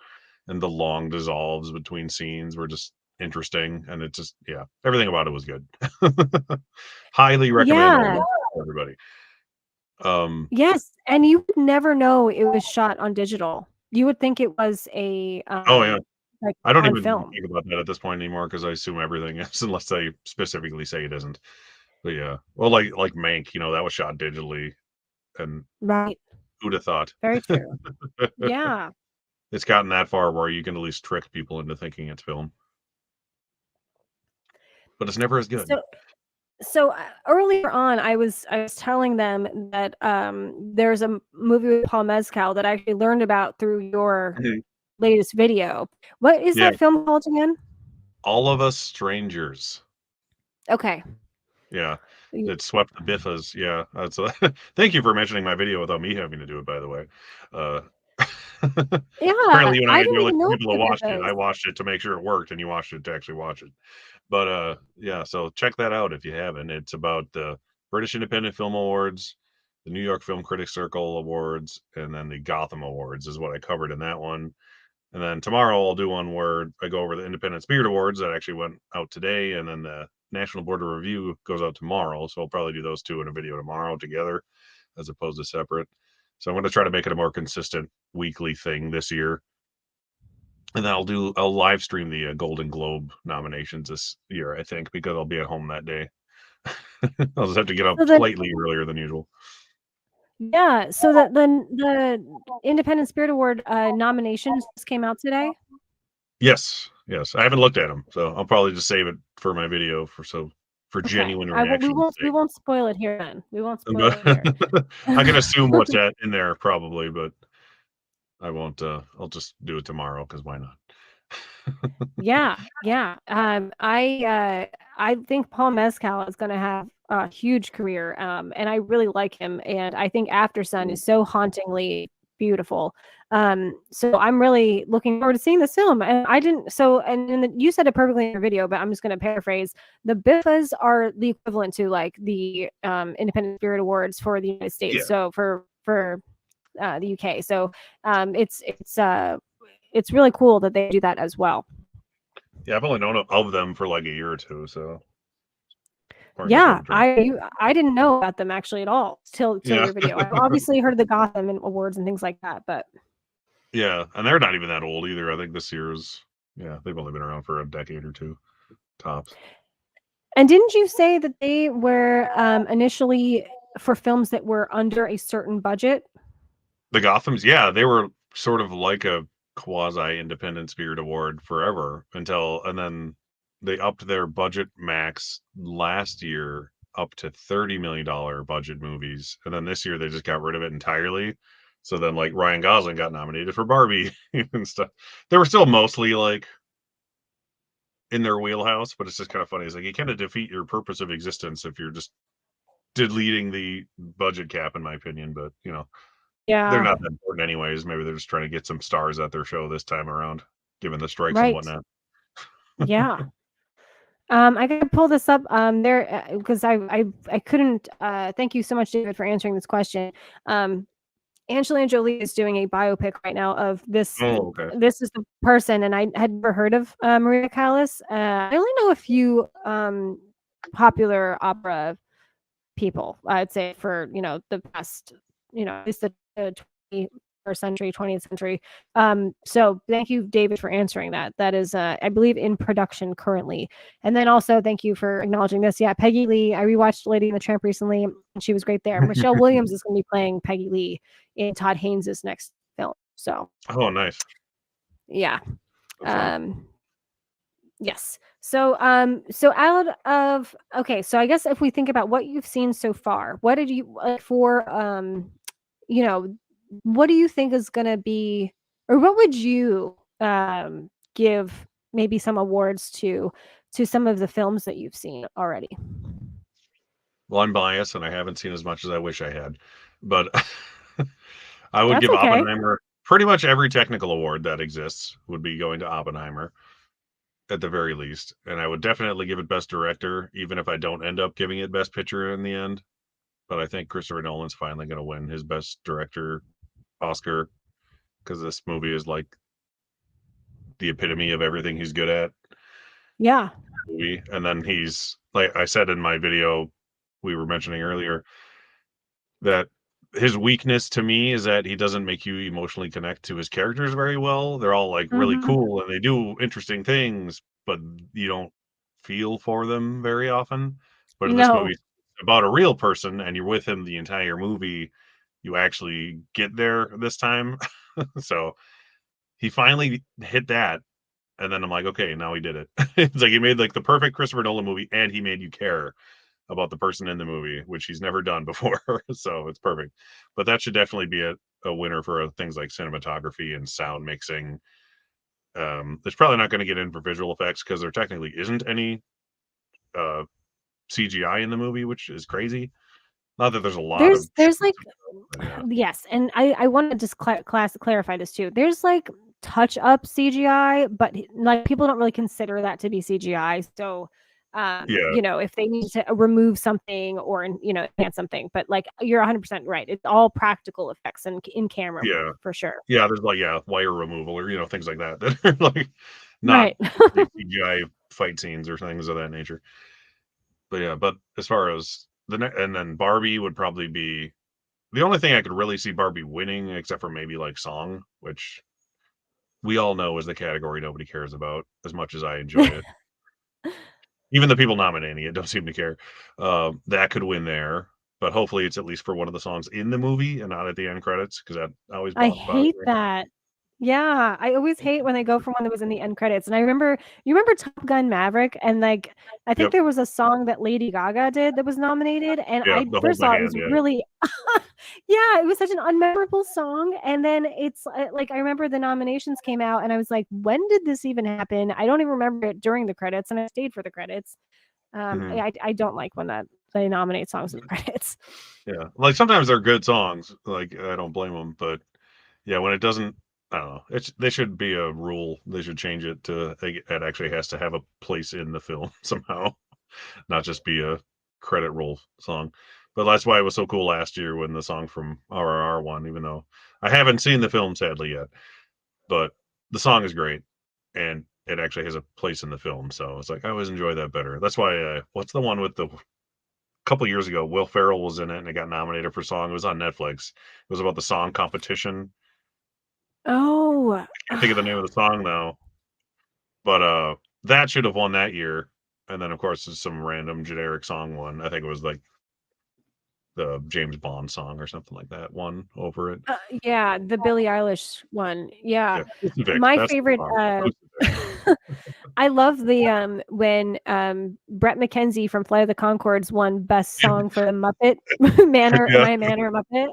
and the long dissolves between scenes were just interesting. And it just, everything about it was good. Highly recommend everybody. Yes, and you would never know it was shot on digital. You would think it was a like I don't on even film. think about that at this point anymore because I assume everything is unless they specifically say it isn't. But yeah, well, like Mank, that was shot digitally, and right. Who'd have thought? Very true. Yeah, it's gotten that far where you can at least trick people into thinking it's film, but it's never as good. So earlier on, I was telling them that there's a movie with Paul Mescal that I actually learned about through your latest video. What is that film called again? All of Us Strangers. Okay. Yeah, it swept the Biffas. Yeah, that's. Thank you for mentioning my video without me having to do it. By the way, apparently you and I do like people to watch it. I watched it to make sure it worked, and you watched it to actually watch it. But so check that out if you haven't. It's about the British Independent Film Awards, the New York Film Critics Circle Awards, and then the Gotham Awards is what I covered in that one. And then tomorrow I'll do one where I go over the Independent Spirit Awards that actually went out today, and then the National Board of Review goes out tomorrow. So I'll probably do those two in a video tomorrow together as opposed to separate. So I'm going to try to make it a more consistent weekly thing this year. And then I'll live stream the Golden Globe nominations this year, I think, because I'll be at home that day. I'll just have to get up slightly earlier than usual. Yeah, so the Independent Spirit Award nominations just came out today. Yes. I haven't looked at them, so I'll probably just save it for my video for genuine reaction. We won't spoil it here then. We won't spoil it here. I can assume what's in there probably, but I won't. I'll just do it tomorrow because why not? Yeah. I think Paul Mescal is going to have a huge career, and I really like him. And I think After Sun is so hauntingly beautiful. So I'm really looking forward to seeing this film. And I didn't. So you said it perfectly in your video, but I'm just going to paraphrase. The BIFAs are the equivalent to like the Independent Spirit Awards for the United States. Yeah. So for the UK. So it's really cool that they do that as well. Yeah, I've only known of them for like a year or two, so. Yeah, I didn't know about them actually at all till your video. I've obviously heard of the Gotham and awards and things like that, but. Yeah, and they're not even that old either. I think this year's, they've only been around for a decade or two, tops. And didn't you say that they were initially for films that were under a certain budget? The Gothams, yeah, they were sort of like a quasi Independent Spirit Award forever and then they upped their budget max last year up to $30 million budget movies, and then this year they just got rid of it entirely. So then, like, Ryan Gosling got nominated for Barbie and stuff. They were still mostly like in their wheelhouse, but it's just kind of funny. It's like you kind of defeat your purpose of existence if you're just deleting the budget cap, in my opinion. But they're Yeah. not that important anyways. Maybe they're just trying to get some stars at their show this time around, given the strikes and Right. whatnot. Yeah. I gotta pull this up there because I couldn't. Thank you so much, David, for answering this question. Angelina Jolie is doing a biopic right now of this. Oh, okay. This is the person, and I had never heard of Maria Callas. I only know a few popular opera people. I'd say for the past at least the 21st century, 20th century. So thank you, David, for answering that. That is, I believe, in production currently. And then also thank you for acknowledging this. Yeah, Peggy Lee. I rewatched Lady and the Tramp recently, and she was great there. Michelle Williams is going to be playing Peggy Lee in Todd Haynes' next film. So, Oh, nice. yeah. That's fun. Yes. So out of so I guess if we think about what you've seen so far, what did you you know, what do you think is going to be, or what would you give maybe some awards to some of the films that you've seen already? Well, I'm biased and I haven't seen as much as I wish I had, but I would That's give okay. Oppenheimer pretty much every technical award that exists would be going to Oppenheimer at the very least. And I would definitely give it Best Director, even if I don't end up giving it Best Picture in the end. But I think Christopher Nolan's finally going to win his Best Director Oscar because this movie is like the epitome of everything he's good at. Yeah. And then he's, like I said in my video we were mentioning earlier, that his weakness to me is that he doesn't make you emotionally connect to his characters very well. They're all like really Mhm. cool and they do interesting things, but you don't feel for them very often. But in this No. movie, it's about a real person and you're with him the entire movie. You actually get there this time. So he finally hit that. And then I'm like, okay, now he did it. It's like he made like the perfect Christopher Nolan movie and he made you care about the person in the movie, which he's never done before. So it's perfect. But that should definitely be a winner for things like cinematography and sound mixing. It's probably not going to get in for visual effects because there technically isn't any CGI in the movie, which is crazy. Not that there's a lot of There's like yeah. yes, and I want to just clarify this too. There's like touch up CGI, but like people don't really consider that to be CGI. So Yeah. if they need to remove something or enhance something, but like you're 100% right. It's all practical effects and in camera Yeah. work for sure. Yeah, there's like wire removal or things like that that are like not Right. CGI fight scenes or things of that nature. But yeah, but as far as and then Barbie would probably be the only thing I could really see Barbie winning, except for maybe like song, which we all know is the category nobody cares about as much as I enjoy it. Even the people nominating it don't seem to care. That could win there, but hopefully it's at least for one of the songs in the movie and not at the end credits because that always I bothers hate me. that. Yeah, I always hate when they go for one that was in the end credits. And you remember Top Gun Maverick, and like I think Yep. there was a song that Lady Gaga did that was nominated, and Yeah, I the first Hold My saw it Hand, was yeah. really, yeah, it was such an unmemorable song. And then it's like I remember the nominations came out, and I was like, when did this even happen? I don't even remember it during the credits, and I stayed for the credits. Mhm. I don't like when that they nominate songs in the credits. Yeah, like sometimes they're good songs. Like I don't blame them, but yeah, when it doesn't, I don't know. They should be a rule. They should change it to it actually has to have a place in the film somehow, not just be a credit roll song. But that's why it was so cool last year when the song from RRR won, even though I haven't seen the film sadly yet. But the song is great, and it actually has a place in the film. So it's like I always enjoy that better. That's why. What's the one with the couple years ago? Will Ferrell was in it and it got nominated for song. It was on Netflix. It was about the song competition. Oh, I can't think of the name of the song now, but that should have won that year, And then of course there's some random generic song one. I think it was like the James Bond song or something like that one over it. Yeah, the Billie Eilish one. Yeah. Crucifix, My that's the favorite song. I love the when Brett McKenzie from Flight of the Conchords won best song for the Muppet Manor. Yeah. Am I a Manor Muppet?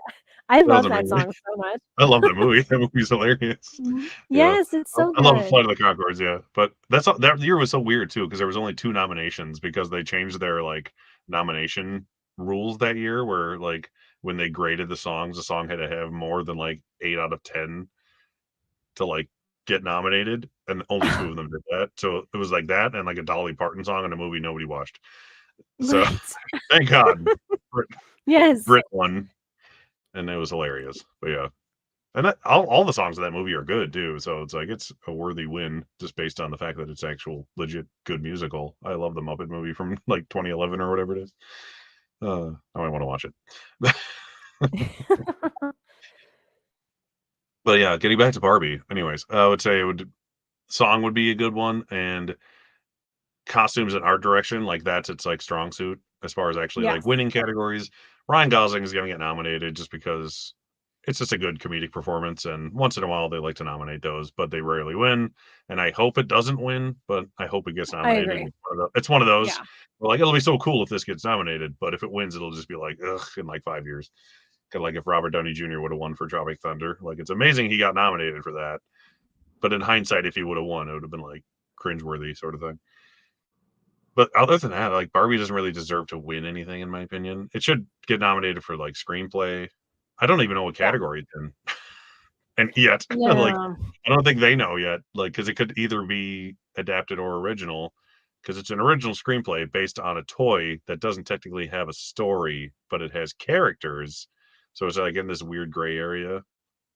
I That was love that amazing. song so much. I love that movie. That movie's hilarious. Yeah. Yes, it's so I love good. Flight of the Conchords, yeah. But that year was so weird too, because there was only 2 nominations because they changed their like nomination rules that year where like when they graded the songs, the song had to have more than like 8 out of 10 to like get nominated, and only 2 of them did that. So it was like that and like a Dolly Parton song in a movie nobody watched. So Right. thank God Yes. Brit won, and it was hilarious. But yeah. And all the songs of that movie are good too, so it's like it's a worthy win just based on the fact that it's actual legit good musical. I love the Muppet movie from like 2011 or whatever it is. Now I want to watch it. But yeah, getting back to Barbie. Anyways, I would say song would be a good one, and costumes and art direction, like that's its like strong suit as far as actually like Yes. winning categories. Ryan Gosling is going to get nominated just because it's just a good comedic performance, and once in a while they like to nominate those, but they rarely win. And I hope it doesn't win, but I hope it gets I nominated. agree. It's one of those. Yeah. Where, like it'll be so cool if this gets nominated, but if it wins, it'll just be like ugh in like 5 years. Kind of like if Robert Downey Jr. would have won for Tropic Thunder, like it's amazing he got nominated for that, but in hindsight, if he would have won, it would have been like cringeworthy sort of thing. But other than that, like Barbie doesn't really deserve to win anything, in my opinion. It should get nominated for like screenplay. I don't even know what Yeah. category it's in, and yet, like, Yeah. I don't think they know yet. Like, because it could either be adapted or original, because it's an original screenplay based on a toy that doesn't technically have a story, but it has characters. So it's like in this weird gray area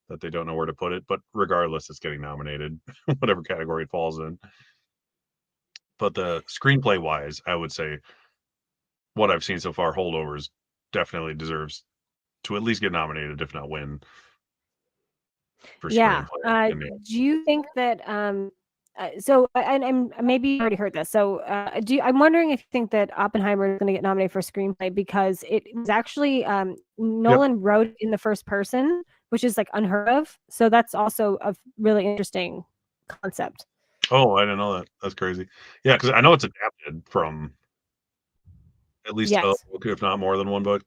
that they don't know where to put it. But regardless, it's getting nominated, whatever category it falls in. But the screenplay wise, I would say what I've seen so far, Holdovers definitely deserves to at least get nominated, if not win, for Yeah. screenplay. And Do you think that so and maybe you already heard this. So I'm wondering if you think that Oppenheimer is going to get nominated for screenplay because it was actually Nolan wrote it in the first person, which is like unheard of. So that's also a really interesting concept. oh, I didn't know that. That's crazy. Yeah, because I know it's adapted from at least a Yes. book, if not more than one book.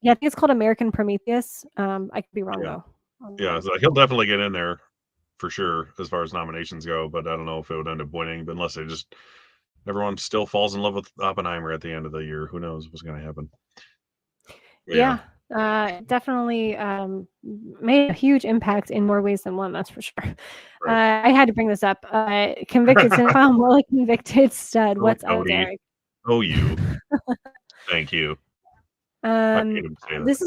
Yeah, I think it's called American Prometheus. I could be wrong Yeah. though. Yeah, so he'll definitely get in there for sure as far as nominations go, but I don't know if it would end up winning unless they just everyone still falls in love with Oppenheimer at the end of the year. Who knows what's going to happen? But Yeah. Definitely made a huge impact in more ways than one, that's for sure. Right. I had to bring this up. Convicted cinephile, more like convicted stud. What's up, Cody. Derek? Oh, you. Thank you. I hate him to say that. This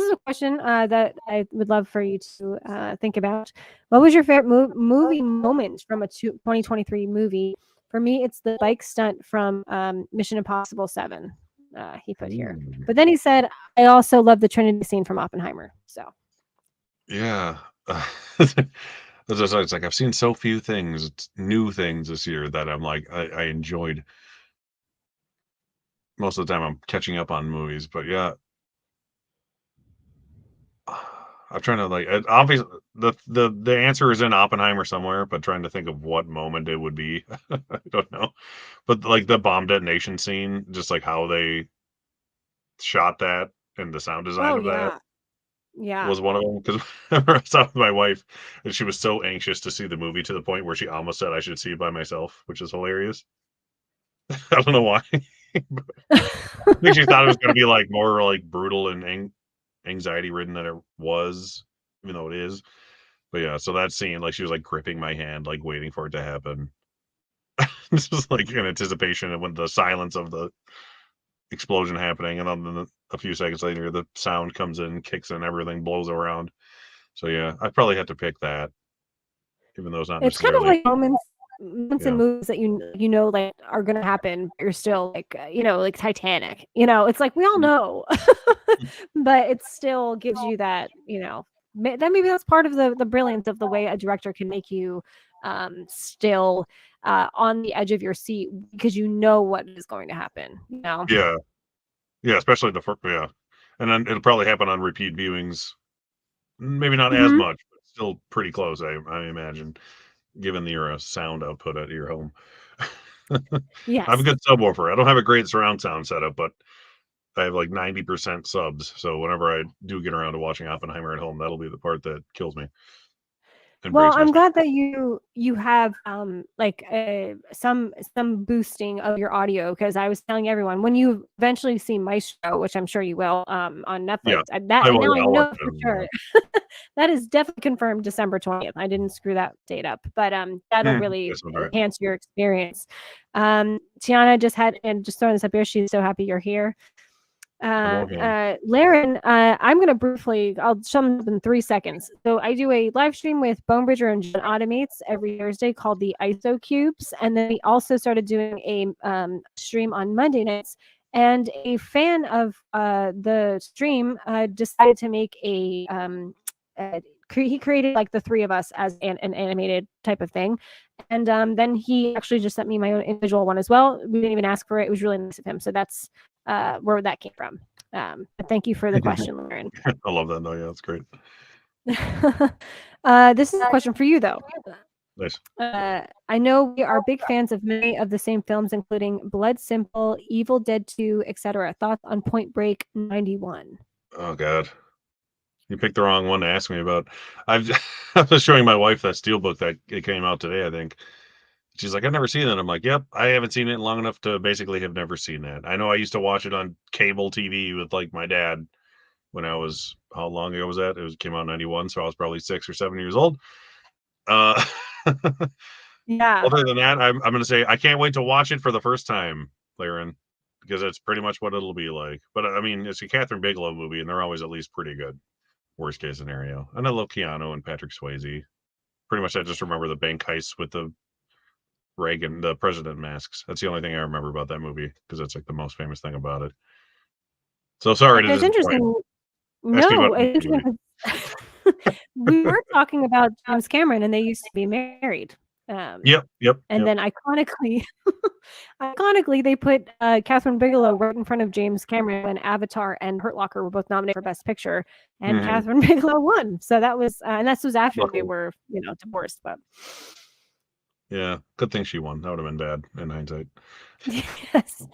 is a question that I would love for you to think about. What was your favorite movie moment from a 2023 movie? For me, it's the bike stunt from Mission Impossible 7. He put here, but then he said, "I also love the Trinity scene from Oppenheimer." So, Yeah. It's like I've seen so few things, new things this year that I'm like I enjoyed. Most of the time, I'm catching up on movies, but yeah, I'm trying to like obviously the answer is in Oppenheimer somewhere, but trying to think of what moment it would be, I don't know. But like the bomb detonation scene, just like how they shot that and the sound design of that yeah, was one of them. Because I was talking with my wife, and she was so anxious to see the movie to the point where she almost said I should see it by myself, which is hilarious. I don't know why. I think she thought it was going to be like more like brutal and anxiety ridden than it was, even though it is. But yeah, so that scene, like she was like gripping my hand, like waiting for it to happen. This was like in anticipation, and when the silence of the explosion happening, and then a few seconds later, the sound comes in, kicks in, everything blows around. So yeah, I probably had to pick that, even though it's not it's kind of necessarily. like moments in movies that you know like are gonna happen, but you're still like like Titanic. It's like we all know, but it still gives you that that maybe that's part of the brilliance of the way a director can make you still on the edge of your seat because you know what is going to happen. Yeah, especially yeah, and then it'll probably happen on repeat viewings. Maybe not as much, but still pretty close. I imagine, given your sound output at your home. Yes. I have a good subwoofer. I don't have a great surround sound setup, but I have like 90% subs. So whenever I do get around to watching Oppenheimer at home, that'll be the part that kills me. Well, I'm glad that you have like some boosting of your audio, because I was telling everyone, when you eventually see Maestro, which I'm sure you will, on Netflix, Yeah, now I know for sure. That is definitely confirmed December 20th. I didn't screw that date up, but that'll really enhance your experience. Tiana just throwing this up here. She's so happy you're here. Laren, I'm going to briefly, I'll sum up in 3 seconds. So I do a live stream with Bonebridger and John Automates every Thursday called the ISO Cubes. And then we also started doing a stream on Monday nights. And a fan of the stream decided to make he created like the 3 of us as an animated type of thing. And then he actually just sent me my own individual one as well. We didn't even ask for it. It was really nice of him. So that's where that came from. But thank you for the question, Lauren. I love that. No, yeah, that's great. This is a question for you, though. Nice. I know we are big fans of many of the same films, including Blood Simple, Evil Dead 2, etc. Thoughts on Point Break 91? Oh, God. You picked the wrong one to ask me about. I was showing my wife that Steelbook that it came out today, I think. She's like, I've never seen that. I'm like, yep, I haven't seen it long enough to basically have never seen that. I know I used to watch it on cable TV with like my dad when I was, how long ago was that? It came out in 91, so I was probably 6 or 7 years old. Yeah. Other than that, I'm going to say I can't wait to watch it for the first time, Laren, because it's pretty much what it'll be like. But I mean, it's a Catherine Bigelow movie, and they're always at least pretty good. Worst case scenario. And I love Keanu and Patrick Swayze. Pretty much I just remember the bank heists with the president masks. That's the only thing I remember about that movie, because that's like the most famous thing about it. So sorry. It's interesting. No, it's interesting. We were talking about James Cameron, and they used to be married. Yep. And then iconically, they put Catherine Bigelow right in front of James Cameron when Avatar and Hurt Locker were both nominated for Best Picture, and Catherine Bigelow won. So that was, and this was after they were, divorced. But yeah, good thing she won. That would have been bad in hindsight. Yes.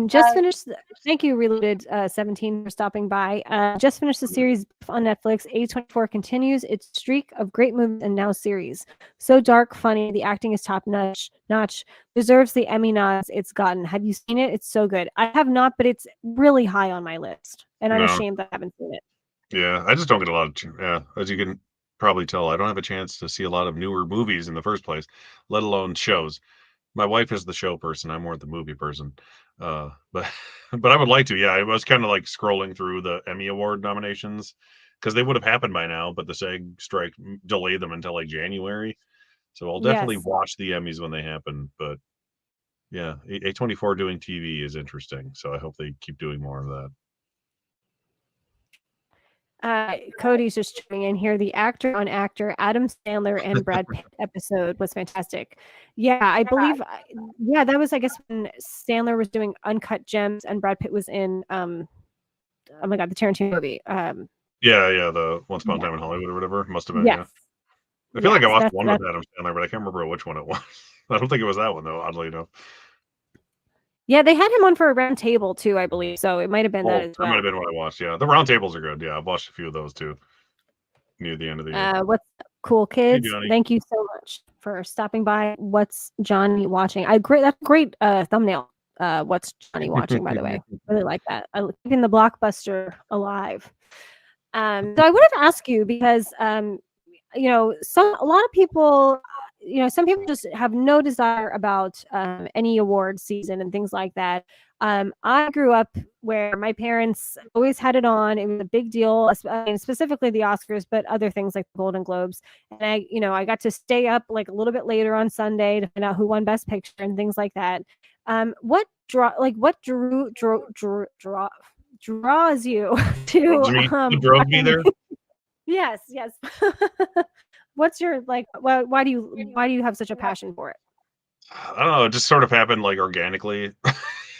Just finished. Thank you, Reloaded 17, for stopping by. Just finished the series on Netflix. A24 continues its streak of great movies and now series. So dark, funny. The acting is top notch. Deserves the Emmy nods it's gotten. Have you seen it? It's so good. I have not, but it's really high on my list, and I'm ashamed that I haven't seen it. Yeah, I just don't get a lot of. As you can probably tell, I don't have a chance to see a lot of newer movies in the first place, let alone shows. My wife is the show person. I'm more the movie person. But I would like to. Yeah, I was kind of like scrolling through the Emmy Award nominations, because they would have happened by now, but the SAG strike delayed them until like January. So I'll definitely watch the Emmys when they happen. But yeah, A24 doing TV is interesting. So I hope they keep doing more of that. Cody's just chiming in here. The actor on actor Adam Sandler and Brad Pitt episode was fantastic. Yeah, I believe. Yeah, that was, I guess, when Sandler was doing Uncut Gems and Brad Pitt was in oh my God, the Tarantino movie. The Once Upon a Time in Hollywood or whatever. Must have been. Yes. Yeah. I feel like I watched one with Adam Sandler, but I can't remember which one it was. I don't think it was that one though, oddly enough. Yeah, they had him on for a round table too, I believe. So it might have been that as well. That might have been what I watched. Yeah, the round tables are good. Yeah, I've watched a few of those too. Near the end of the year. What's cool, kids? Hey, thank you so much for stopping by. What's Johnny watching? That's a great thumbnail. What's Johnny watching? By the way, really like that. Keeping the blockbuster alive. So I would have asked you because a lot of people. Some people just have no desire about any award season and things like that. I grew up where my parents always had it on. It was a big deal, specifically the Oscars, but other things like the Golden Globes. And I got to stay up like a little bit later on Sunday to find out who won Best Picture and things like that. What draws you to? Drove me there. Yes. What's your like? Why do you have such a passion for it? I don't know. It just sort of happened like organically.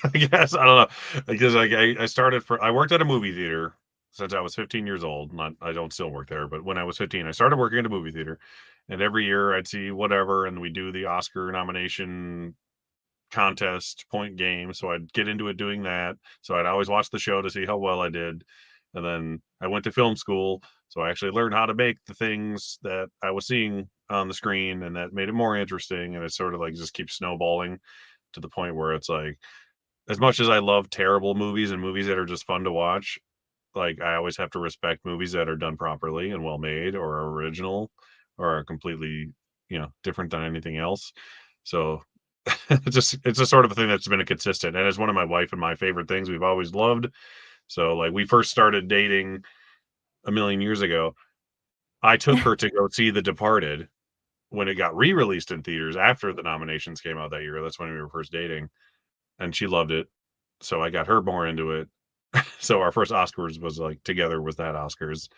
I guess I don't know because like I worked at a movie theater since I was 15 years old. Not I don't still work there, but when I was 15, I started working at a movie theater, and every year I'd see whatever, and we do the Oscar nomination contest point game. So I'd get into it doing that. So I'd always watch the show to see how well I did. And then I went to film school. So I actually learned how to make the things that I was seeing on the screen, and that made it more interesting. And it sort of like just keeps snowballing to the point where it's like, as much as I love terrible movies and movies that are just fun to watch, like I always have to respect movies that are done properly and well made or are original or are completely, different than anything else. So it's a sort of a thing that's been a consistent, and it's one of my wife and my favorite things we've always loved. So like we first started dating a million years ago. I took her to go see The Departed when it got re-released in theaters after the nominations came out that year. That's when we were first dating, and she loved it. So I got her more into it. So our first Oscars was like together was that Oscars,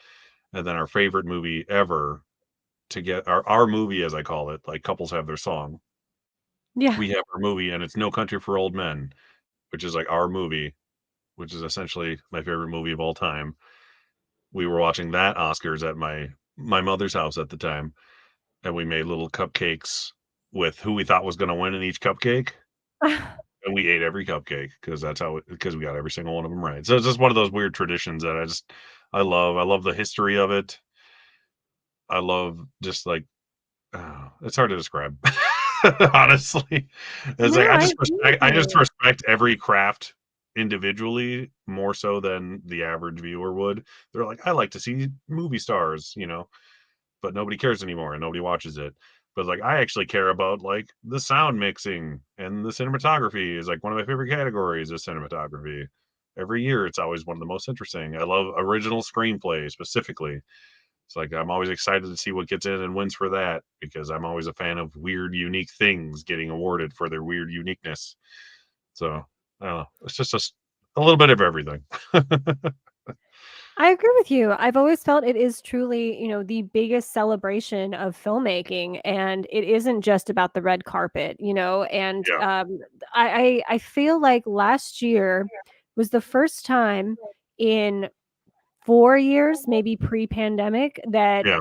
and then our favorite movie ever to get our movie, as I call it, like couples have their song. Yeah. We have our movie, and it's No Country for Old Men, which is like our movie, which is essentially my favorite movie of all time. We were watching that Oscars at my mother's house at the time, and we made little cupcakes with who we thought was going to win in each cupcake, and we ate every cupcake because we got every single one of them right. So it's just one of those weird traditions that I love. I love the history of it. I love just like it's hard to describe. Honestly, it's like No, I I just do. respect every craft individually more so than the average viewer would. They're like, I like to see movie stars, but nobody cares anymore and nobody watches it. But like, I actually care about like the sound mixing and the cinematography is like one of my favorite categories of cinematography. Every year, it's always one of the most interesting. I love original screenplay specifically. It's like I'm always excited to see what gets in and wins for that because I'm always a fan of weird, unique things getting awarded for their weird uniqueness. So I don't know. It's just a little bit of everything. I agree with you. I've always felt it is truly, the biggest celebration of filmmaking, and it isn't just about the red carpet, And Yeah. I feel like last year was the first time in 4 years, maybe pre-pandemic, that Yeah.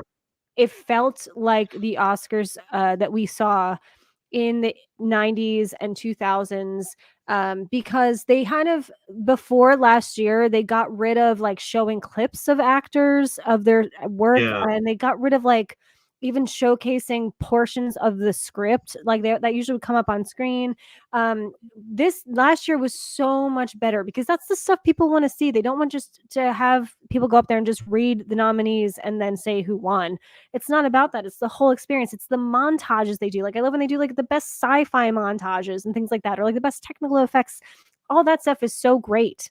it felt like the Oscars that we saw in the 90s and 2000s, because they kind of before last year they got rid of like showing clips of actors of their work, Yeah. and they got rid of like even showcasing portions of the script like that usually would come up on screen. This last year was so much better because that's the stuff people want to see. They don't want just to have people go up there and just read the nominees and then say who won. It's not about that. It's the whole experience. It's the montages they do. Like I love when they do like the best sci-fi montages and things like that, or like the best technical effects. All that stuff is so great.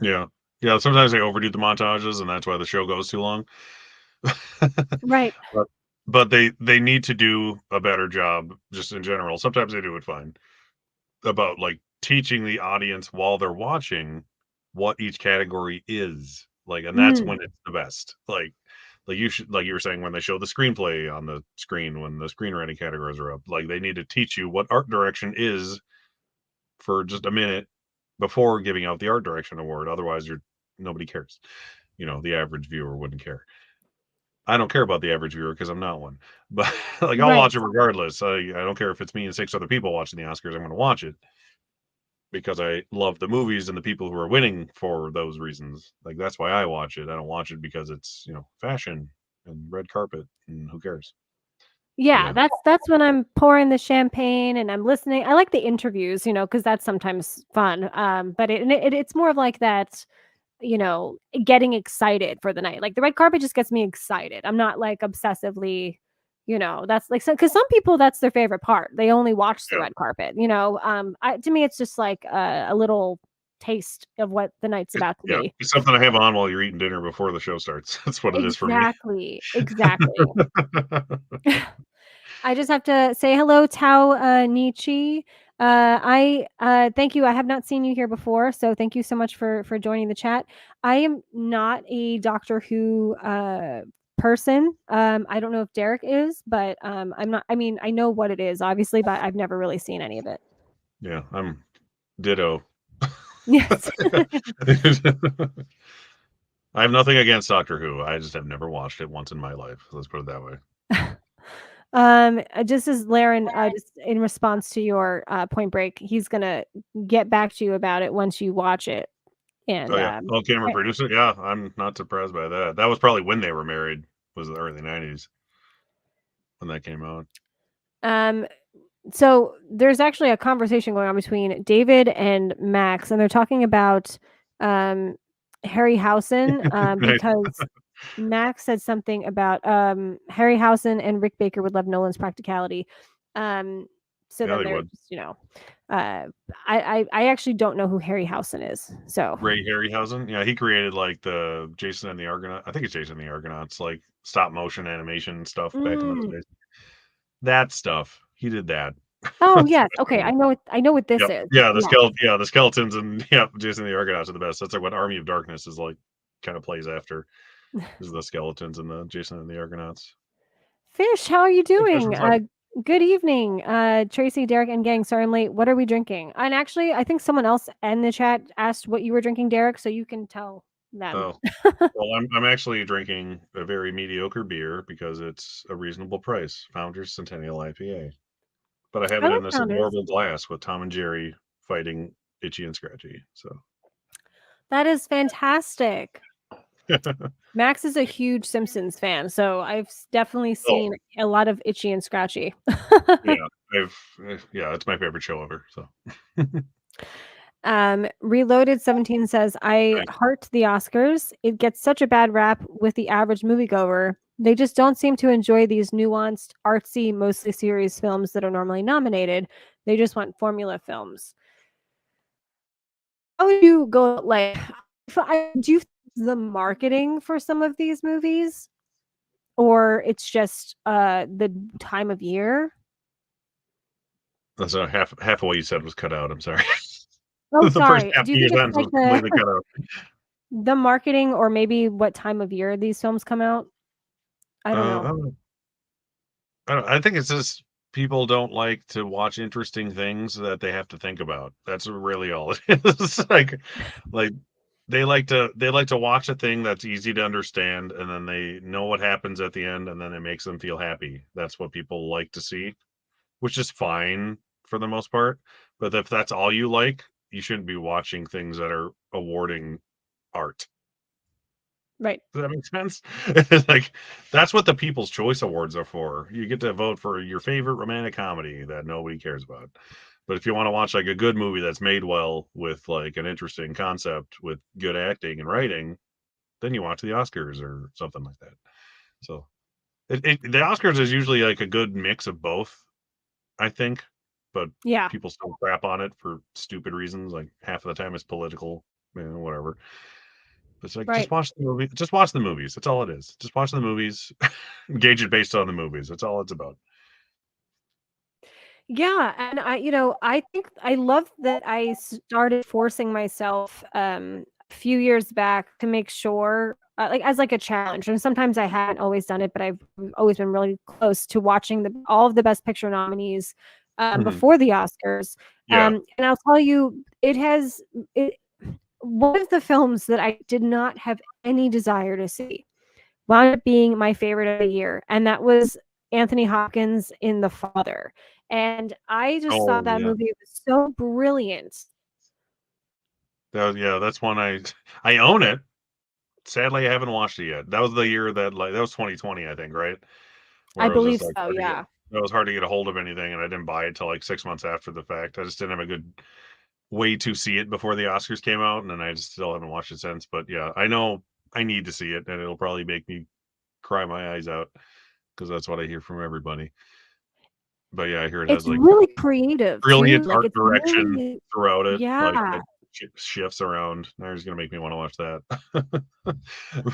Yeah. Yeah. Sometimes they overdo the montages and that's why the show goes too long. Right. but but they need to do a better job just in general. Sometimes they do it fine about like teaching the audience while they're watching what each category is like, and that's Mm, when it's the best. Like you should, like you were saying, when they show the screenplay on the screen, when the screenwriting categories are up, like they need to teach you what art direction is for just a minute before giving out the art direction award. Otherwise, nobody cares. The average viewer wouldn't care. I don't care about the average viewer because I'm not one. But like I'll right. watch it regardless. I don't care if it's me and six other people watching the Oscars. I'm going to watch it because I love the movies and the people who are winning for those reasons. Like that's why I watch it. I don't watch it because it's fashion and red carpet and who cares. Yeah, Yeah, that's when I'm pouring the champagne and I'm listening. I like the interviews, because that's sometimes fun. But it's more of like that, getting excited for the night. Like the red carpet just gets me excited. I'm not like obsessively, that's like because some people that's their favorite part. They only watch the yeah, red carpet. To me it's just like a little taste of what the night's about to yeah. be. It's something I have on while you're eating dinner before the show starts. That's what it is for me. Exactly. Exactly. I just have to say hello, Tao Nietzsche. I thank you. I have not seen you here before, so thank you so much for joining the chat. I am not a Doctor Who person. I don't know if Derek is, but I'm not. I mean, I know what it is, obviously, but I've never really seen any of it. Yeah, I'm ditto. Yes. I have nothing against Doctor Who. I just have never watched it once in my life. Let's put it that way. Just as Laren, just in response to your Point Break, he's gonna get back to you about it once you watch it. And Oh yeah, on camera producer. Yeah, I'm not surprised by that. That was probably when they were married. Was the early '90s when that came out. So there's actually a conversation going on between David and Max, and they're talking about Harryhausen Nice. because Max said something about Harryhausen and Rick Baker would love Nolan's practicality. So Yeah, then they they're would. just, I actually don't know who Harryhausen is. So Ray Harryhausen. Yeah, he created like the Jason and the Argonaut. I think it's Jason and the Argonauts, like stop motion animation stuff back in those days. That stuff. He did that. Oh yes, okay. I know what this Yep. is. Yeah, the skeletons and yeah, Jason and the Argonauts are the best. That's like what Army of Darkness is like kind of plays after. Is the skeletons and the Jason and the Argonauts. Fish, how are you Hey, Fish, doing? what's up? Good evening, Tracy, Derek, and gang. Sorry I'm late. What are we drinking? And actually, I think someone else in the chat asked what you were drinking, Derek, so you can tell them. Oh, well, I'm actually drinking a very mediocre beer because it's a reasonable price. Founders Centennial IPA, but I have I it like in this Founders. adorable glass with Tom and Jerry fighting Itchy and Scratchy. So That is fantastic. Max is a huge Simpsons fan, so I've definitely seen a lot of Itchy and Scratchy. yeah, it's my favorite show ever. So Reloaded 17 says, I Nice. heart the Oscars. It gets such a bad rap with the average moviegoer. They just don't seem to enjoy these nuanced, artsy, mostly serious films that are normally nominated. They just want formula films. How do you go, like, do you think the marketing for some of these movies? Or it's just the time of year? That's half of what you said was cut out. I'm sorry. Oh, The first sorry. half Do of you your think it's sentence like was completely cut out. the marketing or maybe what time of year these films come out? I don't know. I think it's just people don't like to watch interesting things that they have to think about. That's really all it is. Like they like to watch a thing that's easy to understand, and then they know what happens at the end, and then it makes them feel happy. That's what people like to see, which is fine for the most part. But if that's all you like, you shouldn't be watching things that are awarding art. Right. Does that make sense? Like, that's what the People's Choice Awards are for. You get to vote for your favorite romantic comedy that nobody cares about. But if you want to watch like a good movie that's made well with like an interesting concept with good acting and writing, then you watch the Oscars or something like that. So the Oscars is usually like a good mix of both, I think. But Yeah. people still crap on it for stupid reasons. Like half of the time it's political, whatever. It's like Right. just watch the movie. Just watch the movies. That's all it is. Just watch the movies. Gauge it based on the movies. That's all it's about. Yeah, and I think I love that I started forcing myself a few years back to make sure like as like a challenge. And sometimes I haven't always done it, but I've always been really close to watching all of the best picture nominees Mhm. before the Oscars. Yeah. And I'll tell you one of the films that I did not have any desire to see wound up being my favorite of the year, and that was Anthony Hopkins in The Father. And I just thought Oh that yeah. movie was so brilliant. That's one I own it. Sadly, I haven't watched it yet. That was the year that that was 2020, I think, right? I Where it was believe just like so, yeah. it was hard to get a hold of anything, and I didn't buy it till like 6 months after the fact. I just didn't have a good way to see it before the Oscars came out, and then I just still haven't watched it since. But yeah, I know I need to see it, and it'll probably make me cry my eyes out because that's what I hear from everybody. But yeah, I hear it It's has like really creative too. brilliant Like art it's direction really throughout it. Like yeah. it shifts around. Now he's gonna make me want to watch that.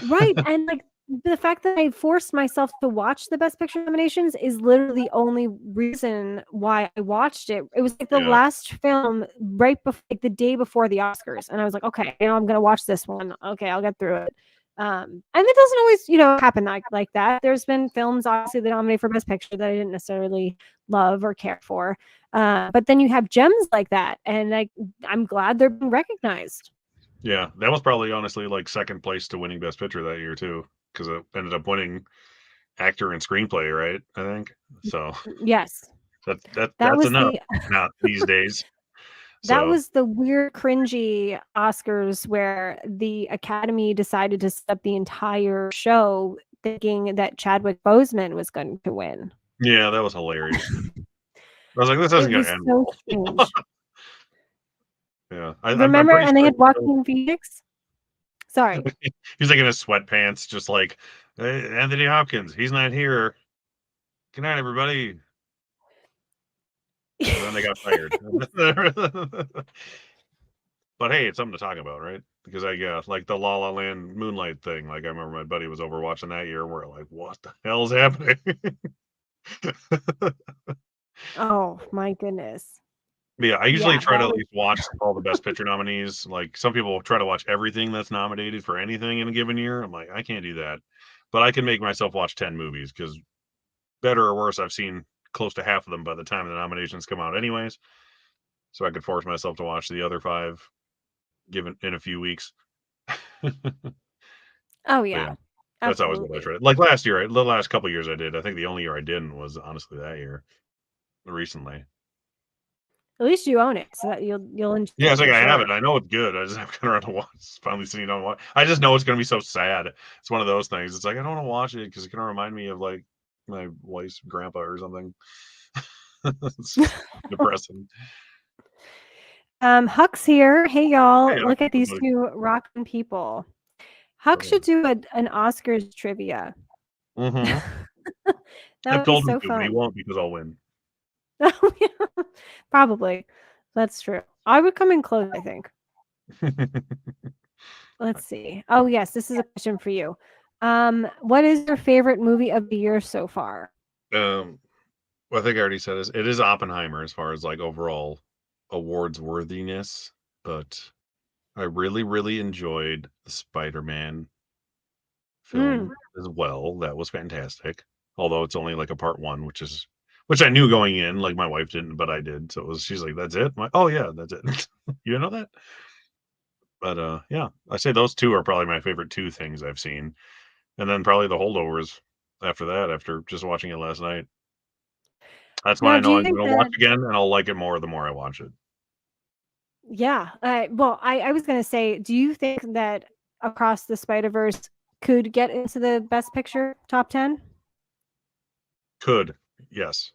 Right. And like the fact that I forced myself to watch the Best Picture nominations is literally the only reason why I watched it. It was like the Yeah. last film right before, like the day before the Oscars, and I was like, okay, I'm gonna watch this one. Okay, I'll get through it. And it doesn't always, happen like that. There's been films, obviously, that nominated for Best Picture that I didn't necessarily love or care for. But then you have gems like that, and I'm glad they're being recognized. Yeah, that was probably honestly like second place to winning Best Picture that year too, because it ended up winning actor and screenplay, right? I think so. Yes, that That's was enough. Not these days. that So was the weird, cringy Oscars where the Academy decided to set up the entire show thinking that Chadwick Boseman was going to win. yeah, that was hilarious. I was like, this isn't It going was to end so well. strange. Yeah, I'm Remember, pretty and they sure had Joaquin Phoenix. Sorry. he's like in his sweatpants, just like hey, Anthony Hopkins. He's not here. Good night, everybody. And then they got fired. But hey, it's something to talk about, right? Because like the La La Land Moonlight thing. Like I remember my buddy was over watching that year, and we're like, "What the hell is happening?" Oh my goodness. Yeah, I usually try to at was least watch all the Best Picture nominees. Like some people try to watch everything that's nominated for anything in a given year. I'm like, I can't do that, but I can make myself watch 10 movies because better or worse, I've seen close to half of them by the time the nominations come out, anyways. So I could force myself to watch the other 5 given in a few weeks. Oh But yeah. yeah, that's always what I Absolutely. try. Like last year, the last couple years I did. I think the only year I didn't was honestly that year, recently. At least you own it, so that you'll enjoy Yeah, it it's like for I have sure. it. I know it's good. I just have kind of around to watch. Finally sitting down to watch. I just know it's going to be so sad. It's one of those things. It's like I don't want to watch it because it can remind me of like my wife's grandpa or something. It's just depressing. Huck's here. Hey y'all, Hey, look at these buddy. 2 rocking people. Huck should do an Oscars trivia. Mm-hmm. That I've would be told him so to, but he fun. won't because I'll win. Oh, yeah. Probably. That's true. I would come in close, I think. Let's see. Oh, yes, this is a question for you. What is your favorite movie of the year so far? Well, I think I already said this. It is Oppenheimer as far as like overall awards worthiness, but I really, really enjoyed the Spider-Man film as well. That was fantastic. Although it's only like a part 1, which I knew going in, like my wife didn't, but I did. So she's like, "That's it." I'm like, "Oh yeah, that's it." You didn't know that? But yeah, I say those 2 are probably my favorite 2 things I've seen, and then probably The Holdovers after that. After just watching it last night, that's why Now, I do know you I'm think going to watch that again, and I'll like it more the more I watch it. yeah, well, I was gonna say, do you think that Across the Spider-Verse could get into the Best Picture top 10? Could, yes.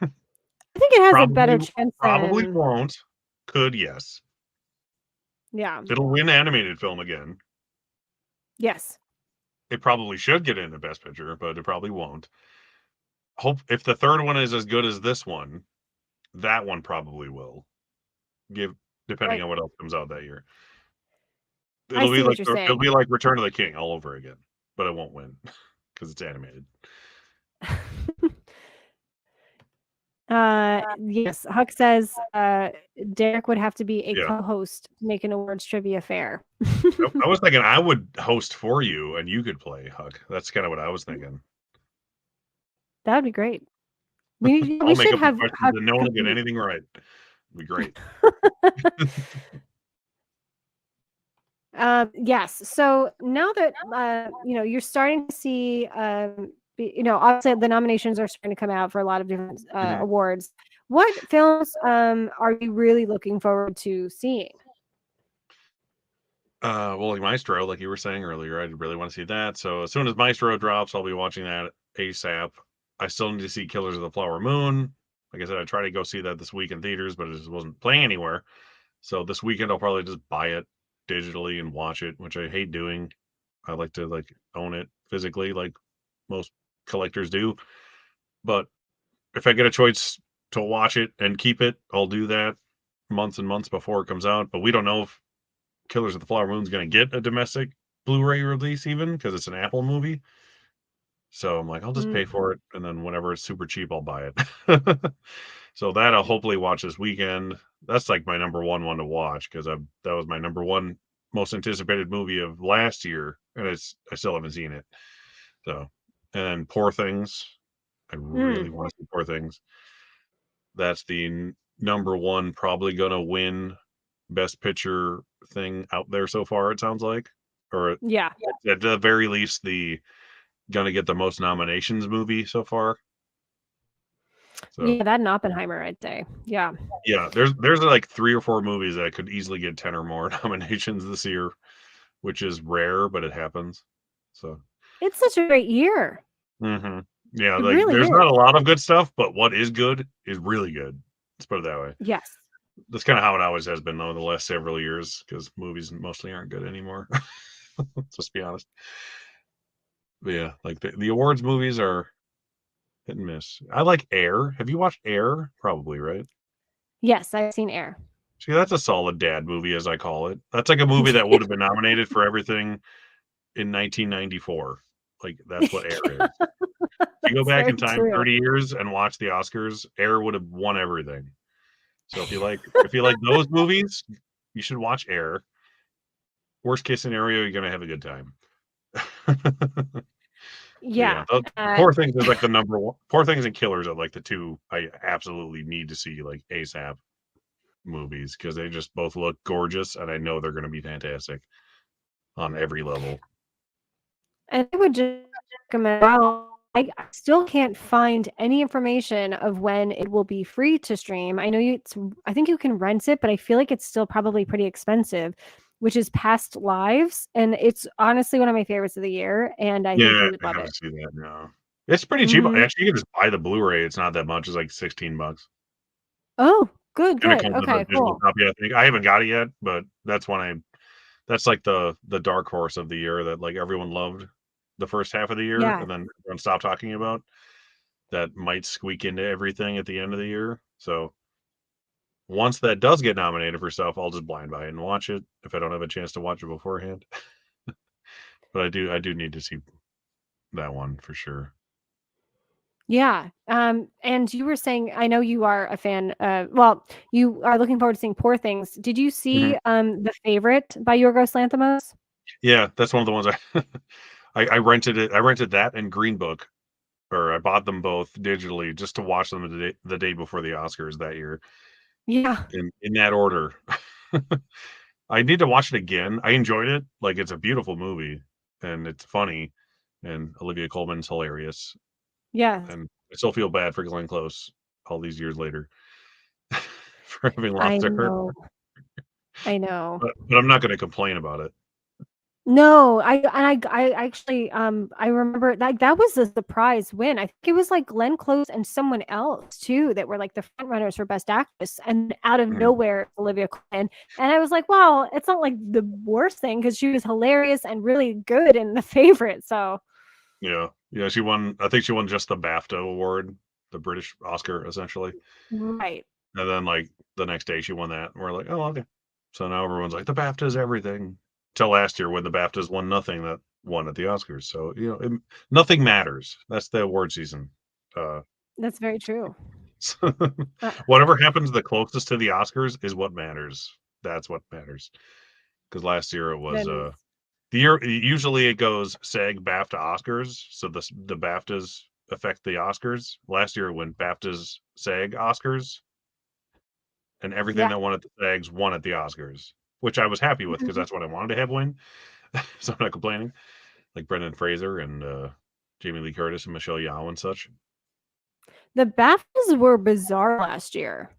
I think it has a Probably better chance probably than won't. Could, yes. yeah. It'll win animated film again. Yes. It probably should get into Best Picture, but it probably won't. Hope if the third one is as good as this one, that one probably will. Depending Right. on what else comes out that year. I see what you're It'll saying. be like Return of the King all over again, but it won't win because it's animated. Yes, Huck says Derek would have to be a Yeah. co-host to make an awards trivia fair. I was thinking I would host for you and you could play, Huck. That's kind of what I was thinking. That would be great. We I'll make should up the have questions Huck and no one will get compete. anything right. It'd be great. Yes. So now that you're starting to see, obviously the nominations are starting to come out for a lot of different Mhm. awards. What films are you really looking forward to seeing? Well, like Maestro, like you were saying earlier, I really want to see that. So as soon as Maestro drops, I'll be watching that ASAP. I still need to see Killers of the Flower Moon. Like I said, I tried to go see that this week in theaters, but it just wasn't playing anywhere. So this weekend I'll probably just buy it digitally and watch it, which I hate doing. I like to like own it physically, like most collectors do. But if I get a choice to watch it and keep it, I'll do that months and months before it comes out. But we don't know if Killers of the Flower Moon is going to get a domestic Blu-ray release even because it's an Apple movie. So I'm like, I'll just pay for it, and then whenever it's super cheap, I'll buy it. So that I'll hopefully watch this weekend. That's like my number one to watch because that was my number one most anticipated movie of last year and I still haven't seen it. So, and then Poor Things. I really want to see Poor Things. That's the number one, probably gonna win Best Picture thing out there so far. It sounds like, or Yeah. at the very least, the gonna get the most nominations movie so far. So Yeah, that and Oppenheimer, I'd say. Yeah. yeah, there's like 3 or 4 movies that could easily get 10 or more nominations this year, which is rare, but it happens. So It's such a great year. yeah, It like really there's is. not a lot of good stuff, but what is good is really good. Let's put it that way. Yes. That's kind of how it always has been though the last several years, because movies mostly aren't good anymore. Let's be honest. But yeah, like the awards movies are hit and miss. I like Air. Have you watched Air? Probably, right? Yes, I've seen Air. See, that's a solid dad movie, as I call it. That's like a movie that would have been nominated for everything in 1994. Like that's what Air is. If you go back in time 30 years and watch the Oscars, Air would have won everything. So if you like those movies, you should watch Air. Worst case scenario, you're gonna have a good time. Yeah. Poor Things is like the number one. Poor Things and Killers are like the two I absolutely need to see like ASAP movies, because they just both look gorgeous, and I know they're gonna be fantastic on every level. And I would just recommend, I still can't find any information of when it will be free to stream. I know I think you can rent it, but I feel like it's still probably pretty expensive, which is Past Lives. And it's honestly one of my favorites of the year. And I think you would I love haven't it. seen that. No, it's pretty cheap. Actually, you can just buy the Blu-ray. It's not that much. It's like $16. Oh, good. And it comes with Okay, a digital cool. copy. I think I haven't got it yet, but that's like the dark horse of the year that like everyone loved the first half of the year, Yeah. and then everyone stopped talking about. That might squeak into everything at the end of the year. So once that does get nominated for stuff, I'll just blind buy it and watch it if I don't have a chance to watch it beforehand. But I do need to see that one for sure. Yeah. And you were saying, I know you are a fan, well, you are looking forward to seeing Poor Things. Did you see The Favorite by Yorgos Lanthimos? Yeah, that's one of the ones I rented it. I rented that and Green Book, or I bought them both digitally just to watch them the day before the Oscars that year. Yeah. In that order. I need to watch it again. I enjoyed it. Like, it's a beautiful movie and it's funny, and Olivia Colman's hilarious. Yeah. And I still feel bad for Glenn Close all these years later for having I lost her. know. I know. But I'm not going to complain about it. No, I actually I remember that was a surprise win. I think it was like Glenn Close and someone else too that were like the front runners for Best Actress, and out of nowhere Olivia Colman. And I was like, well, it's not like the worst thing because she was hilarious and really good in The Favorite. So yeah, she won. I think she won just the BAFTA award, the British Oscar, essentially. Right. And then like the next day she won that, and we're like, oh, okay. So now everyone's like, the BAFTA is everything. Till last year when the BAFTAs won nothing that won at the Oscars. So, nothing matters. That's the award season. That's very true. Whatever happens the closest to the Oscars is what matters. That's what matters. Because last year it was the year, usually it goes SAG, BAFTA, Oscars. So the BAFTAs affect the Oscars. Last year it went BAFTAs, SAG, Oscars, and everything that won at the SAGs won at the Oscars, which I was happy with because that's what I wanted to have win. So I'm not complaining. Like Brendan Fraser and Jamie Lee Curtis and Michelle Yeoh and such. The BAFTAs were bizarre last year.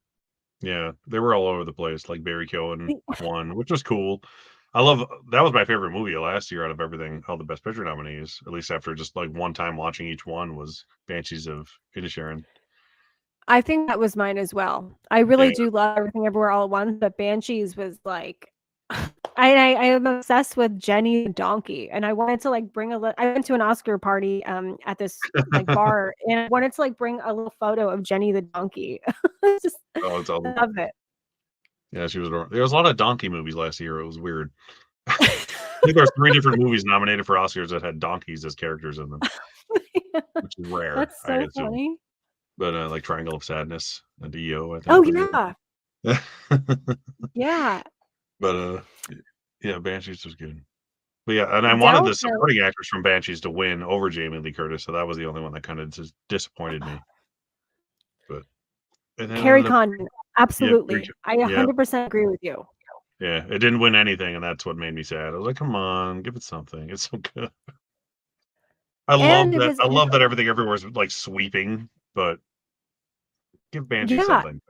Yeah, they were all over the place. Like Barry Keoghan won, which was cool. That was my favorite movie last year out of everything, all the Best Picture nominees. At least after just like one time watching each one, was Banshees of Inisherin. I think that was mine as well. I really do love Everything Everywhere All at Once, but Banshees was like, I am obsessed with Jenny the donkey, and I wanted to like bring I went to an Oscar party at this like bar, and I wanted to like bring a little photo of Jenny the donkey. Just it's awesome. Love it. Yeah, she was. There was a lot of donkey movies last year. It was weird. I think there's 3 different movies nominated for Oscars that had donkeys as characters in them, which is rare. That's so funny. But like Triangle of Sadness and EO, I think. Oh yeah. Yeah. But yeah, Banshees was good. But yeah, and I wanted Dell the said, supporting actress from Banshees to win over Jamie Lee Curtis, so that was the only one that kind of just disappointed me. But it Carrie ended up, Condon. yeah, Absolutely. I yeah, 100% agree with you. yeah. It didn't win anything, and that's what made me sad. I was like, come on, give it something. It's so good. I love And it that. was, I love that everything everywhere's like sweeping, but give Banshee yeah, something.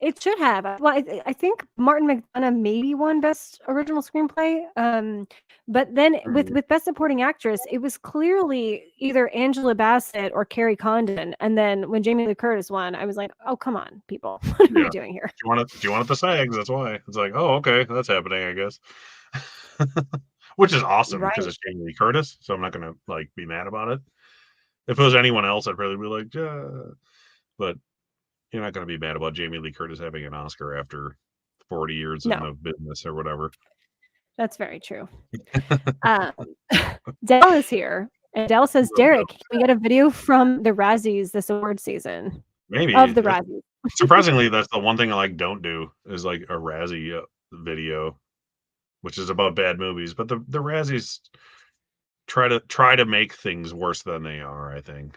it should have. Well, I think Martin McDonagh maybe won Best Original Screenplay. But then with Best Supporting Actress, it was clearly either Angela Bassett or Carrie Condon. And then when Jamie Lee Curtis won, I was like, oh, come on, people. What are we Yeah. doing here? Do you want it the SAGs? That's why. It's like, oh, okay, that's happening, I guess. Which is awesome because Right. it's Jamie Lee Curtis, so I'm not gonna like be mad about it. If it was anyone else, I'd probably be like, yeah. But you're not gonna be mad about Jamie Lee Curtis having an Oscar after 40 years in No, the business or whatever. that's very true. Dell is here. And Dell says, Derek, can we get a video from the Razzies this award season? Maybe Of the Razzies. surprisingly, that's the one thing I like don't do is like a Razzie video, which is about bad movies. But the Razzies try to make things worse than they are. I think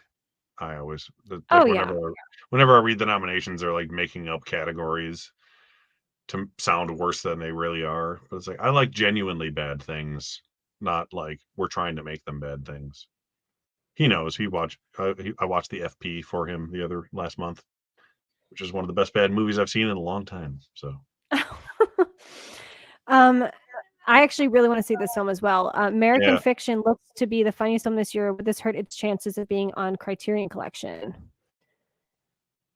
I always like Oh, yeah. whenever I read the nominations, they're like making up categories to sound worse than they really are. But it's like I like genuinely bad things, not like we're trying to make them bad things. He knows. I watched the FP for him last month, which is one of the best bad movies I've seen in a long time. So, I actually really want to see this film as well. American yeah, Fiction looks to be the funniest film this year. Would this hurt its chances of being on Criterion Collection?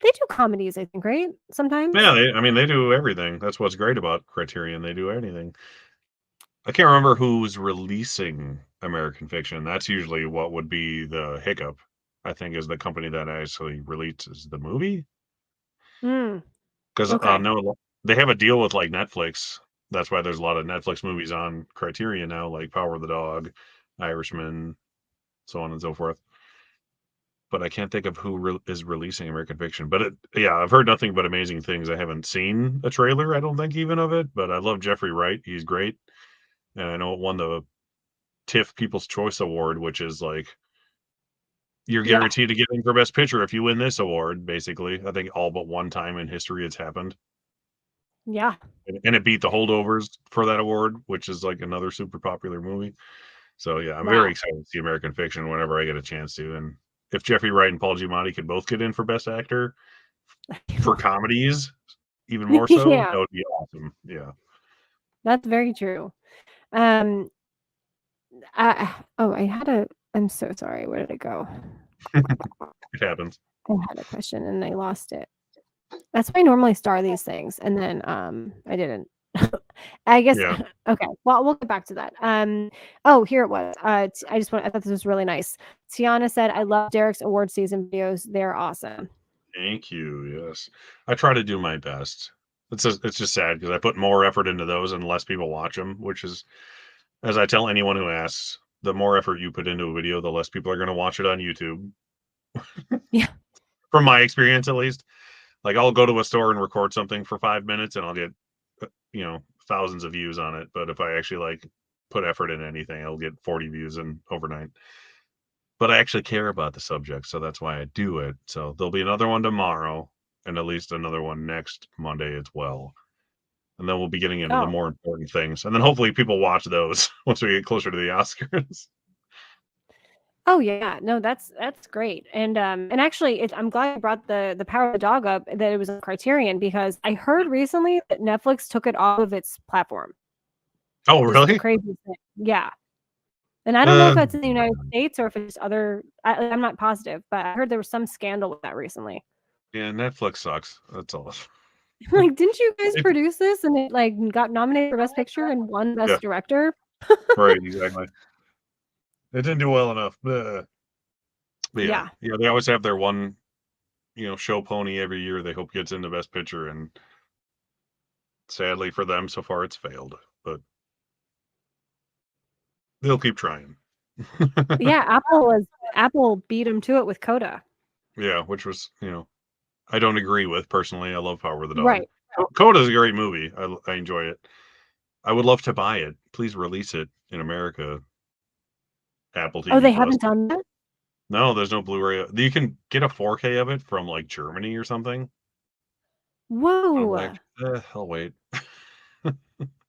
They do comedies, I think, right? Sometimes. yeah. They do everything. That's what's great about Criterion. They do anything. I can't remember who's releasing American Fiction. That's usually what would be the hiccup. I think is the company that actually releases the movie. Because Okay. no, they have a deal with like Netflix. That's why there's a lot of Netflix movies on Criterion now, like Power of the Dog, Irishman, so on and so forth. But I can't think of who is releasing American Fiction. But yeah, I've heard nothing but amazing things. I haven't seen a trailer, I don't think even of it. But I love Jeffrey Wright. He's great, and I know it won the TIFF People's Choice Award, which is like you're Yeah. guaranteed to get in for Best Picture if you win this award. Basically, I think all but one time in history it's happened. Yeah. And it beat The Holdovers for that award, which is like another super popular movie. So yeah, I'm Wow. very excited to see American Fiction whenever I get a chance to. And if Jeffrey Wright and Paul Giamatti could both get in for Best Actor for comedies, even more so, Yeah. that would be awesome. Yeah. That's very true. I'm so sorry. Where did it go? It happens. I had a question and I lost it. That's why I normally star these things, and then I didn't. I guess Yeah. okay. Well, we'll get back to that. Here it was. I thought this was really nice. Tiana said, "I love Derek's award season videos. They're awesome." Thank you. Yes. I try to do my best. It's just sad because I put more effort into those and less people watch them, which is, as I tell anyone who asks, the more effort you put into a video, the less people are going to watch it on YouTube. Yeah. From my experience, at least. Like I'll go to a store and record something for 5 minutes and I'll get, thousands of views on it. But if I actually like put effort in anything, I'll get 40 views in overnight. But I actually care about the subject, so that's why I do it. So there'll be another one tomorrow and at least another one next Monday as well. And then we'll be getting into the more important things. And then hopefully people watch those once we get closer to the Oscars. Oh yeah, no, that's great, and actually, I'm glad you brought the Power of the Dog up. That it was a Criterion because I heard recently that Netflix took it off of its platform. Oh, Just the really? crazy thing, yeah. And I don't know if that's in the United States or if it's other. I'm not positive, but I heard there was some scandal with that recently. Yeah, Netflix sucks. That's all. Like, didn't you guys produce this and it like got nominated for Best Picture and won Best Director? Right, exactly. It didn't do well enough. But yeah, they always have their one, show pony every year they hope gets into Best Picture, and sadly for them, so far it's failed. But they'll keep trying. Yeah, Apple beat them to it with Coda. Yeah, which was, I don't agree with personally. I love Power of the Dog. Right. Coda is a great movie. I enjoy it. I would love to buy it. Please release it in America. Apple Oh, TV they Plus. haven't done that? No, there's no Blu-ray. You can get a 4K of it from like Germany or something. I'm like, Whoa. I'll wait.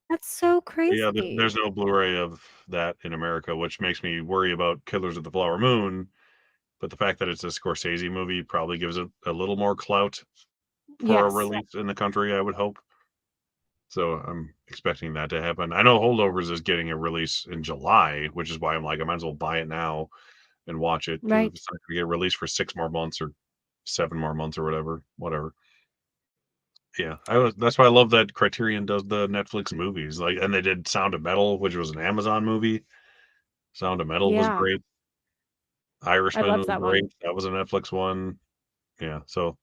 That's so Yeah, crazy. there's no Blu-ray of that in America, which makes me worry about Killers of the Flower Moon. But the fact that it's a Scorsese movie probably gives it a little more clout for a Yes. release in the country, I would hope. So I'm expecting that to happen. I know Holdovers is getting a release in July, which is why I'm like, I might as well buy it now and watch it because Right. if it's not going to get released for 6 more months or 7 more months or whatever. Yeah, that's why I love that Criterion does the Netflix movies. Like, and they did Sound of Metal, which was an Amazon movie. Sound of Metal was Yeah. great. I Irishman loved was that one. great. That was a Netflix one. Yeah, so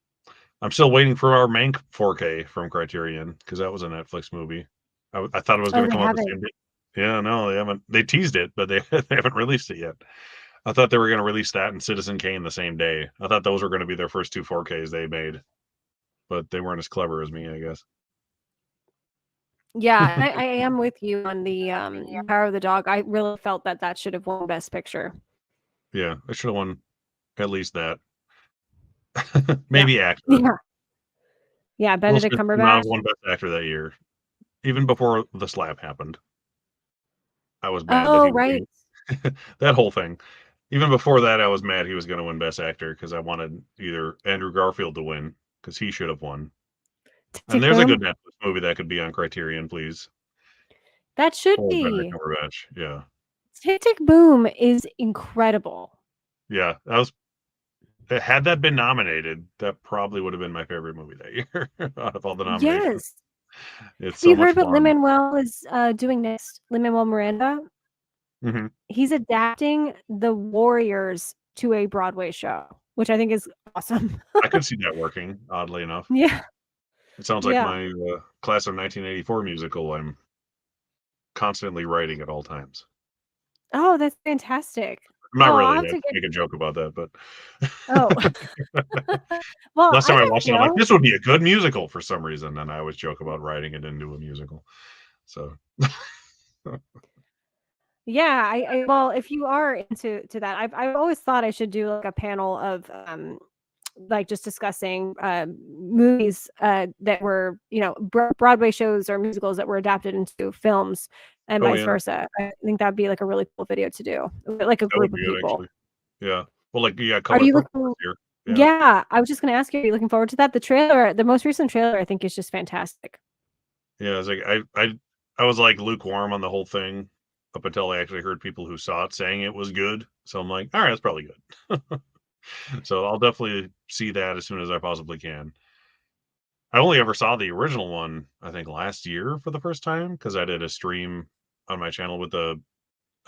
I'm still waiting for our Mank 4K from Criterion because that was a Netflix movie. I thought it was Oh, going to they come out the haven't. same day. Yeah, no, they haven't. They teased it, but they they haven't released it yet. I thought they were going to release that and Citizen Kane the same day. I thought those were going to be their first 2 4Ks they made, but they weren't as clever as me, I guess. Yeah, and I am with you on the Power of the Dog. I really felt that that should have won Best Picture. Yeah, I should have won at least that. Yeah. Maybe actor. Yeah. Yeah, Will Benedict Smith should not have Cumberbatch. won Best Actor that year, even before the slap happened. I was mad that he Oh, was right. gonna that whole thing. Even before that, I was mad he was going to win Best Actor because I wanted either Andrew Garfield to win because he should have won. Tick, And tick, there's a boom. good Netflix movie that could be on Criterion, please. That should Full Benedict be. Cumberbatch. Yeah, Tick, tick, boom is incredible. yeah. Had that been nominated, that probably would have been my favorite movie that year out of all the nominations. Yes. It's Have so you much heard what fun. Lin-Manuel is doing next? Lin-Manuel Miranda? Hmm. He's adapting The Warriors to a Broadway show, which I think is awesome. I could see that working. Oddly enough, Yeah. it sounds like Yeah. my class of 1984 musical. I'm constantly writing at all times. Oh, that's fantastic. I'm not Oh, I'll really. have I to get. make a joke about that, but Oh. Well, last I time I have watched to it, I'm like, know. this would be a good musical for some reason. And I always joke about writing it into a musical. So Yeah, I well, if you are into that, I've always thought I should do like a panel of like just discussing movies that were, you know, Broadway shows or musicals that were adapted into films and oh vice yeah, versa. I think that'd be like a really cool video to do, with, like a that would group of be good people. actually. Yeah. Well, like yeah, Are Color you Purple looking? this year. Yeah. Yeah, I was just going to ask you, are you looking forward to that? The trailer, the most recent trailer, I think is just fantastic. Yeah. It's like I was like lukewarm on the whole thing up until I actually heard people who saw it saying it was good. So I'm like, all right, that's probably good. So I'll definitely see that as soon as I possibly can. I only ever saw the original one, I think, last year for the first time because I did a stream on my channel with a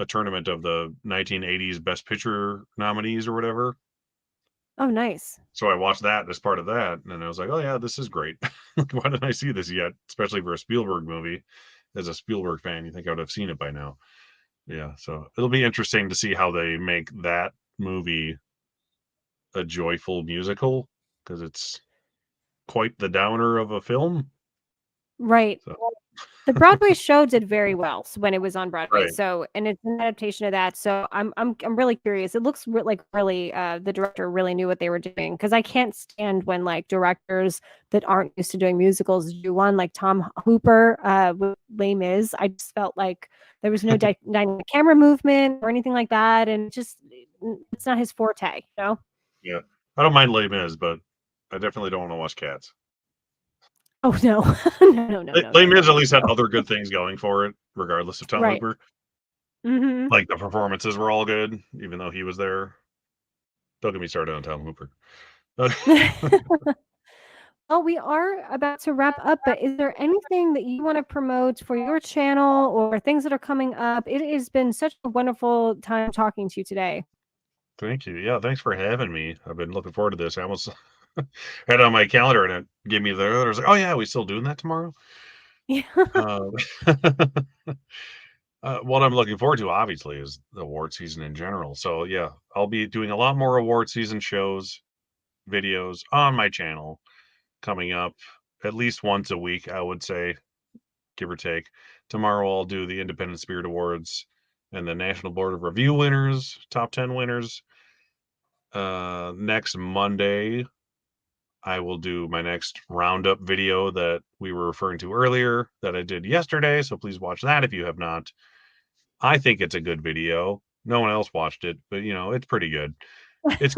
tournament of the 1980s Best Picture nominees or whatever. Oh, nice. So I watched that as part of that, and I was like, "Oh yeah, this is great. Why didn't I see this yet?" Especially for a Spielberg movie. As a Spielberg fan, you think I would have seen it by now. Yeah, so it'll be interesting to see how they make that movie a joyful musical because it's quite the downer of a film. Right. So, The Broadway show did very well when it was on Broadway. right. So, and it's an adaptation of that. So, I'm really curious. It looks like really the director really knew what they were doing, because I can't stand when like directors that aren't used to doing musicals do one, like Tom Hooper with Les Mis. I just felt like there was no dynamic camera movement or anything like that, and just it's not his forte, you know. Yeah, I don't mind Les Mis, but I definitely don't want to watch Cats. Oh no, Les Mis at least had no. other good things going for it, regardless of Tom Right. Hooper. Mm-hmm. Like the performances were all good, even though he was there. Don't get me started on Tom Hooper. Well, we are about to wrap up, but is there anything that you want to promote for your channel or things that are coming up? It has been such a wonderful time talking to you today. Thank you. Yeah, thanks for having me. I've been looking forward to this. I almost had it on my calendar and it gave me the other. I was like, oh yeah, we still doing that tomorrow? Yeah. Uh, what I'm looking forward to, obviously, is the award season in general. So yeah, I'll be doing a lot more award season shows, videos on my channel coming up at least once a week, I would say, give or take. Tomorrow I'll do the Independent Spirit Awards and the National Board of Review winners, top 10 winners. Next Monday, I will do my next roundup video that we were referring to earlier that I did yesterday. So please watch that if you have not. I think it's a good video. No one else watched it, but it's pretty good. It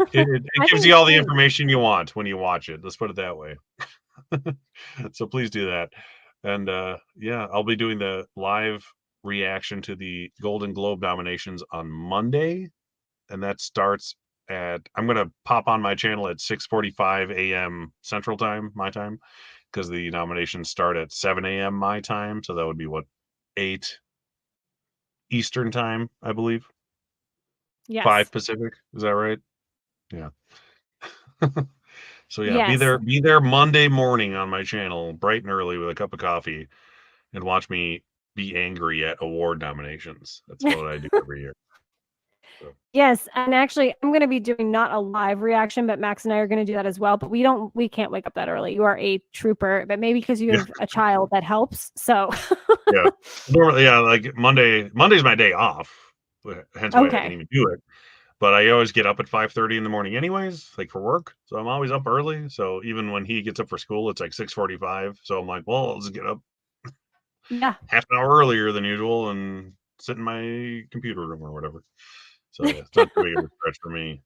gives you all the information you want when you watch it. Let's put it that way. So please do that. And I'll be doing the live reaction to the Golden Globe nominations on Monday. And that starts I'm going to pop on my channel at 6:45 a.m. Central Time, my time, because the nominations start at 7 a.m. my time. So that would be 8 Eastern Time, I believe. Yes. 5 Pacific. Is that right? Yeah. So yeah, Yes. be there Monday morning on my channel, bright and early with a cup of coffee, and watch me be angry at award nominations. That's what I do every year. So. Yes, and actually, I'm going to be doing not a live reaction, but Max and I are going to do that as well. But we can't wake up that early. You are a trooper, but maybe because you have a child that helps. So yeah, like Monday's my day off, hence why I didn't even do it. But I always get up at 5:30 in the morning, anyways, like for work. So I'm always up early. So even when he gets up for school, it's like 6:45. So I'm like, well, let's get up half an hour earlier than usual and sit in my computer room or whatever. So yeah, it's not too big of a stretch for me.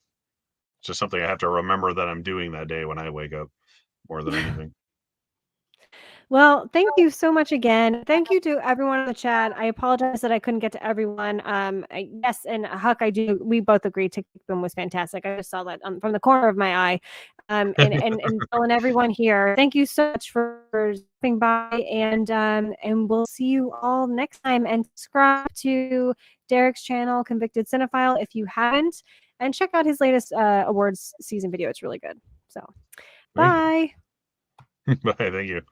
It's just something I have to remember that I'm doing that day when I wake up more than anything. Well, thank you so much again. Thank you to everyone in the chat. I apologize that I couldn't get to everyone. Yes, and Huck, we both agreed Tickboom was fantastic. I just saw that from the corner of my eye. And Bill and everyone here, thank you so much for stopping by, and we'll see you all next time. And subscribe to Derek's channel, Convicted Cinephile, if you haven't, and check out his latest awards season video. It's really good. So, bye. Bye. Thank you.